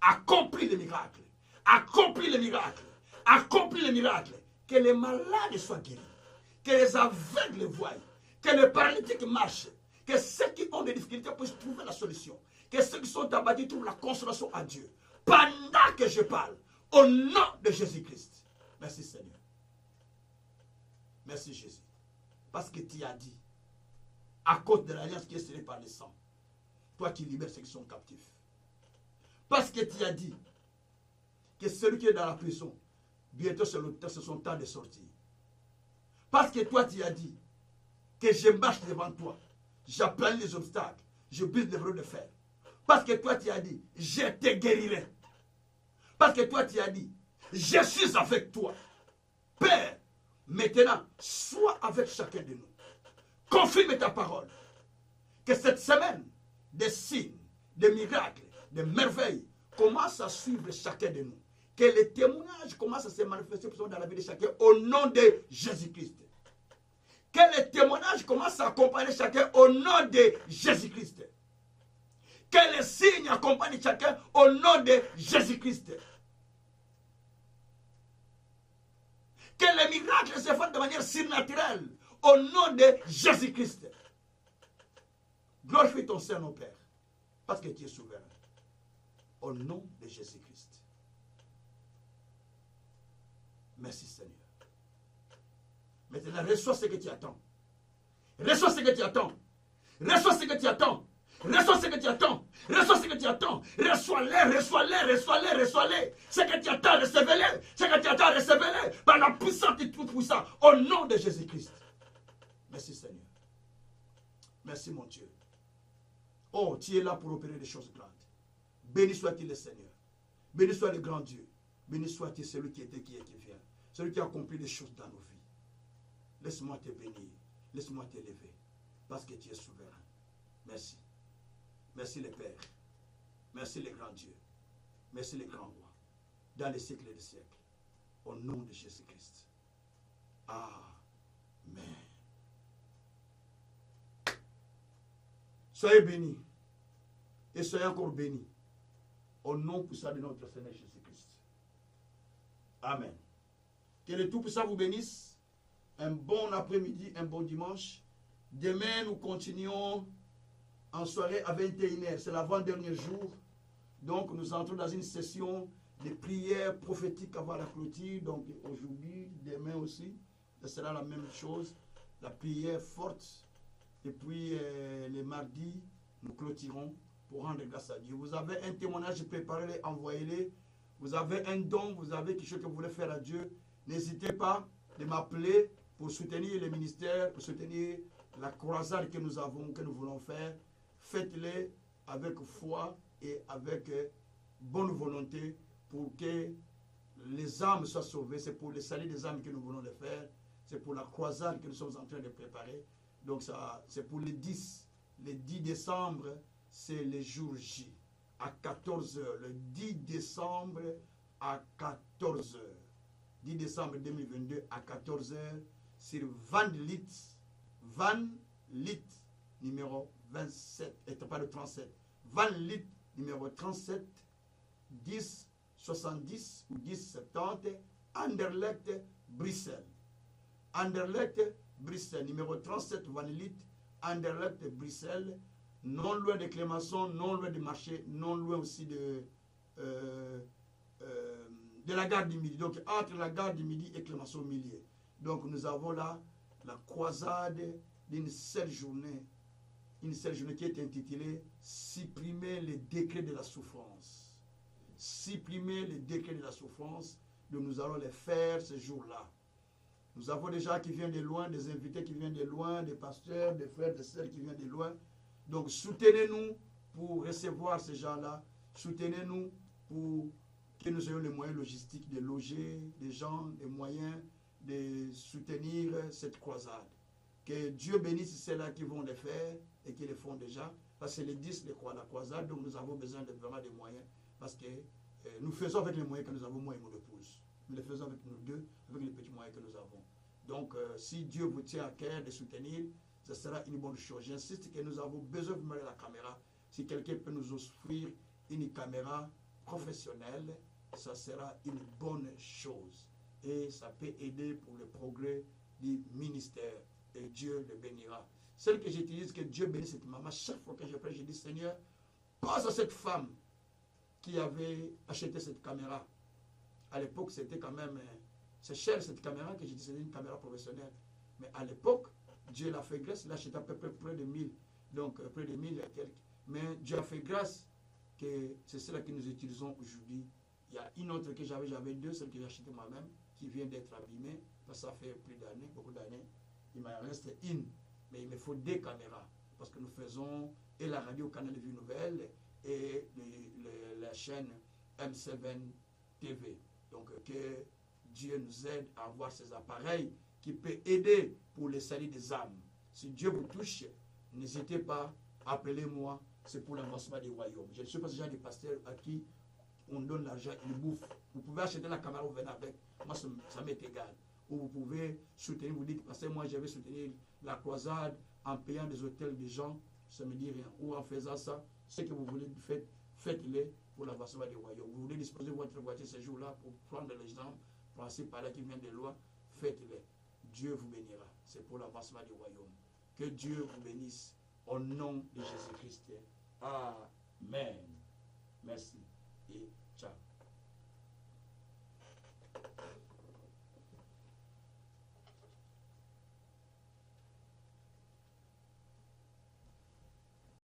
Accomplis le miracle. Accomplis le miracle. Accomplis le miracle. Que les malades soient guéris. Que les aveugles voient. Que les paralytiques marchent. Que ceux qui ont des difficultés puissent trouver la solution. Que ceux qui sont abattus trouvent la consolation à Dieu. Pendant que je parle, au nom de Jésus-Christ. Merci Seigneur. Merci Jésus. Parce que tu as dit, à cause de l'alliance qui est scellée par le sang, toi tu libères ceux qui sont captifs. Parce que tu as dit que celui qui est dans la prison, bientôt c'est son temps de sortir. Parce que toi tu as dit que je marche devant toi, j'aplanis les obstacles, je brise les verrous de fer. Parce que toi tu as dit, je te guérirai. Parce que toi tu as dit, je suis avec toi. Père, maintenant, sois avec chacun de nous. Confirme ta parole. Que cette semaine, des signes, des miracles, des merveilles commencent à suivre chacun de nous. Que les témoignages commencent à se manifester dans la vie de chacun au nom de Jésus-Christ. Que les témoignages commencent à accompagner chacun au nom de Jésus-Christ. Que les signes accompagnent chacun au nom de Jésus-Christ. Que les miracles se fassent de manière surnaturelle au nom de Jésus-Christ. Glorifie ton Seigneur, Père, parce que tu es souverain. Au nom de Jésus-Christ. Merci Seigneur. Maintenant, reçois ce que tu attends. Reçois ce que tu attends. Reçois ce que tu attends. Reçois ce que tu attends. Reçois ce que tu attends. Reçois-les, reçois-les, reçois-les, reçois-les. Ce que tu attends, recevez-les. Ce que tu attends, recevez-les. Par la puissance du Tout-Puissant. Au nom de Jésus-Christ. Merci Seigneur. Merci mon Dieu. Oh, tu es là pour opérer des choses grandes. Béni soit-il le Seigneur. Béni soit le grand Dieu. Béni soit-il celui qui était, qui est, qui vient. celui qui a accompli des choses dans nos vies. Laisse-moi te bénir, laisse-moi t'élever, parce que tu es souverain. Merci. Merci les pères, merci les grands dieux, merci les grands rois, dans les siècles et les siècles, au nom de Jésus-Christ. Amen. Soyez bénis, et soyez encore bénis, au nom puissant de notre Seigneur Jésus-Christ. Amen. Que le Tout-Puissant vous bénisse. Un bon après-midi, un bon dimanche. Demain, nous continuons en soirée à 21h. C'est l'avant-dernier jour. Donc, nous entrons dans une session de prières prophétiques avant la clôture. Donc, aujourd'hui, demain aussi, ce sera la même chose. La prière forte. Et puis, les mardis, nous clôturons pour rendre grâce à Dieu. Vous avez un témoignage, préparez-le, envoyez-le. Vous avez un don, vous avez quelque chose que vous voulez faire à Dieu. N'hésitez pas de m'appeler pour soutenir le ministère, pour soutenir la croisade que nous avons, que nous voulons faire. Faites-le avec foi et avec bonne volonté pour que les âmes soient sauvées. C'est pour le salut des âmes que nous voulons le faire. C'est pour la croisade que nous sommes en train de préparer. Donc ça, c'est pour les 10. Le 10 décembre, c'est le jour J. À 14h. Le 10 décembre à 14h. 10 décembre 2022 à 14h sur Van Lit numéro 27, et pas le 37. Van Lit numéro 37, 10 70 ou 10 70, Anderlecht, Bruxelles. Anderlecht, Bruxelles, numéro 37, Van Lit, Anderlecht, Bruxelles, non loin de Clémenceau, non loin du marché, non loin aussi de la gare du Midi. Donc, entre la gare du Midi et Clémenceau Millier. Donc, nous avons là la croisade d'une seule journée. Une seule journée qui est intitulée « Supprimer les décrets de la souffrance ». Supprimer les décrets de la souffrance. Donc, nous allons les faire ce jour-là. Nous avons des gens qui viennent de loin, des invités qui viennent de loin, des pasteurs, des frères, des sœurs qui viennent de loin. Donc, soutenez-nous pour recevoir ces gens-là. Soutenez-nous pour que nous ayons les moyens logistiques de loger des gens, les moyens de soutenir cette croisade. Que Dieu bénisse ceux-là qui vont le faire et qui le font déjà. Parce que c'est les 10 de la croisade, donc nous avons besoin de vraiment des moyens. Parce que nous faisons avec les moyens que nous avons, moi et mon épouse. Nous les faisons avec nous deux, avec les petits moyens que nous avons. Donc, si Dieu vous tient à cœur de soutenir, ce sera une bonne chose. J'insiste que nous avons besoin de mettre la caméra. Si quelqu'un peut nous offrir une caméra professionnelle, ça sera une bonne chose. Et ça peut aider pour le progrès du ministère. Et Dieu le bénira. Celle que j'utilise, que Dieu bénisse cette maman, chaque fois que je prie, je dis Seigneur, passe à cette femme qui avait acheté cette caméra. À l'époque, c'était quand même, c'est cher cette caméra, que j'ai dit c'était une caméra professionnelle. Mais à l'époque, Dieu l'a fait grâce, il a acheté à peu près près de 1000. Donc près de 1000 et quelques. Mais Dieu a fait grâce que c'est celle que nous utilisons aujourd'hui. Il y a une autre que j'avais deux, celle que j'ai achetée moi-même, qui vient d'être abîmée, parce que ça fait plus d'années, beaucoup d'années. Il m'en reste une, mais il me faut deux caméras, parce que nous faisons et la radio Canal Vie Nouvelle et la chaîne M7 TV. Donc que Dieu nous aide à avoir ces appareils qui peuvent aider pour le salut des âmes. Si Dieu vous touche, n'hésitez pas, appelez-moi, c'est pour l'avancement du royaume. Je ne suis pas ce genre de pasteur à qui on donne l'argent, il bouffe. Vous pouvez acheter la caméra, vous venez avec. Moi, ça m'est égal. Ou vous pouvez soutenir, vous dites, parce que moi, je vais soutenir la croisade en payant des hôtels des gens, ça ne me dit rien. Ou en faisant ça, ce que vous voulez, faites-le pour l'avancement du royaume. Vous voulez disposer votre voiture ce jour-là pour prendre les gens, passer par là qui viennent de loin, faites-le. Dieu vous bénira. C'est pour l'avancement du royaume. Que Dieu vous bénisse au nom de Jésus-Christ. Amen. Merci et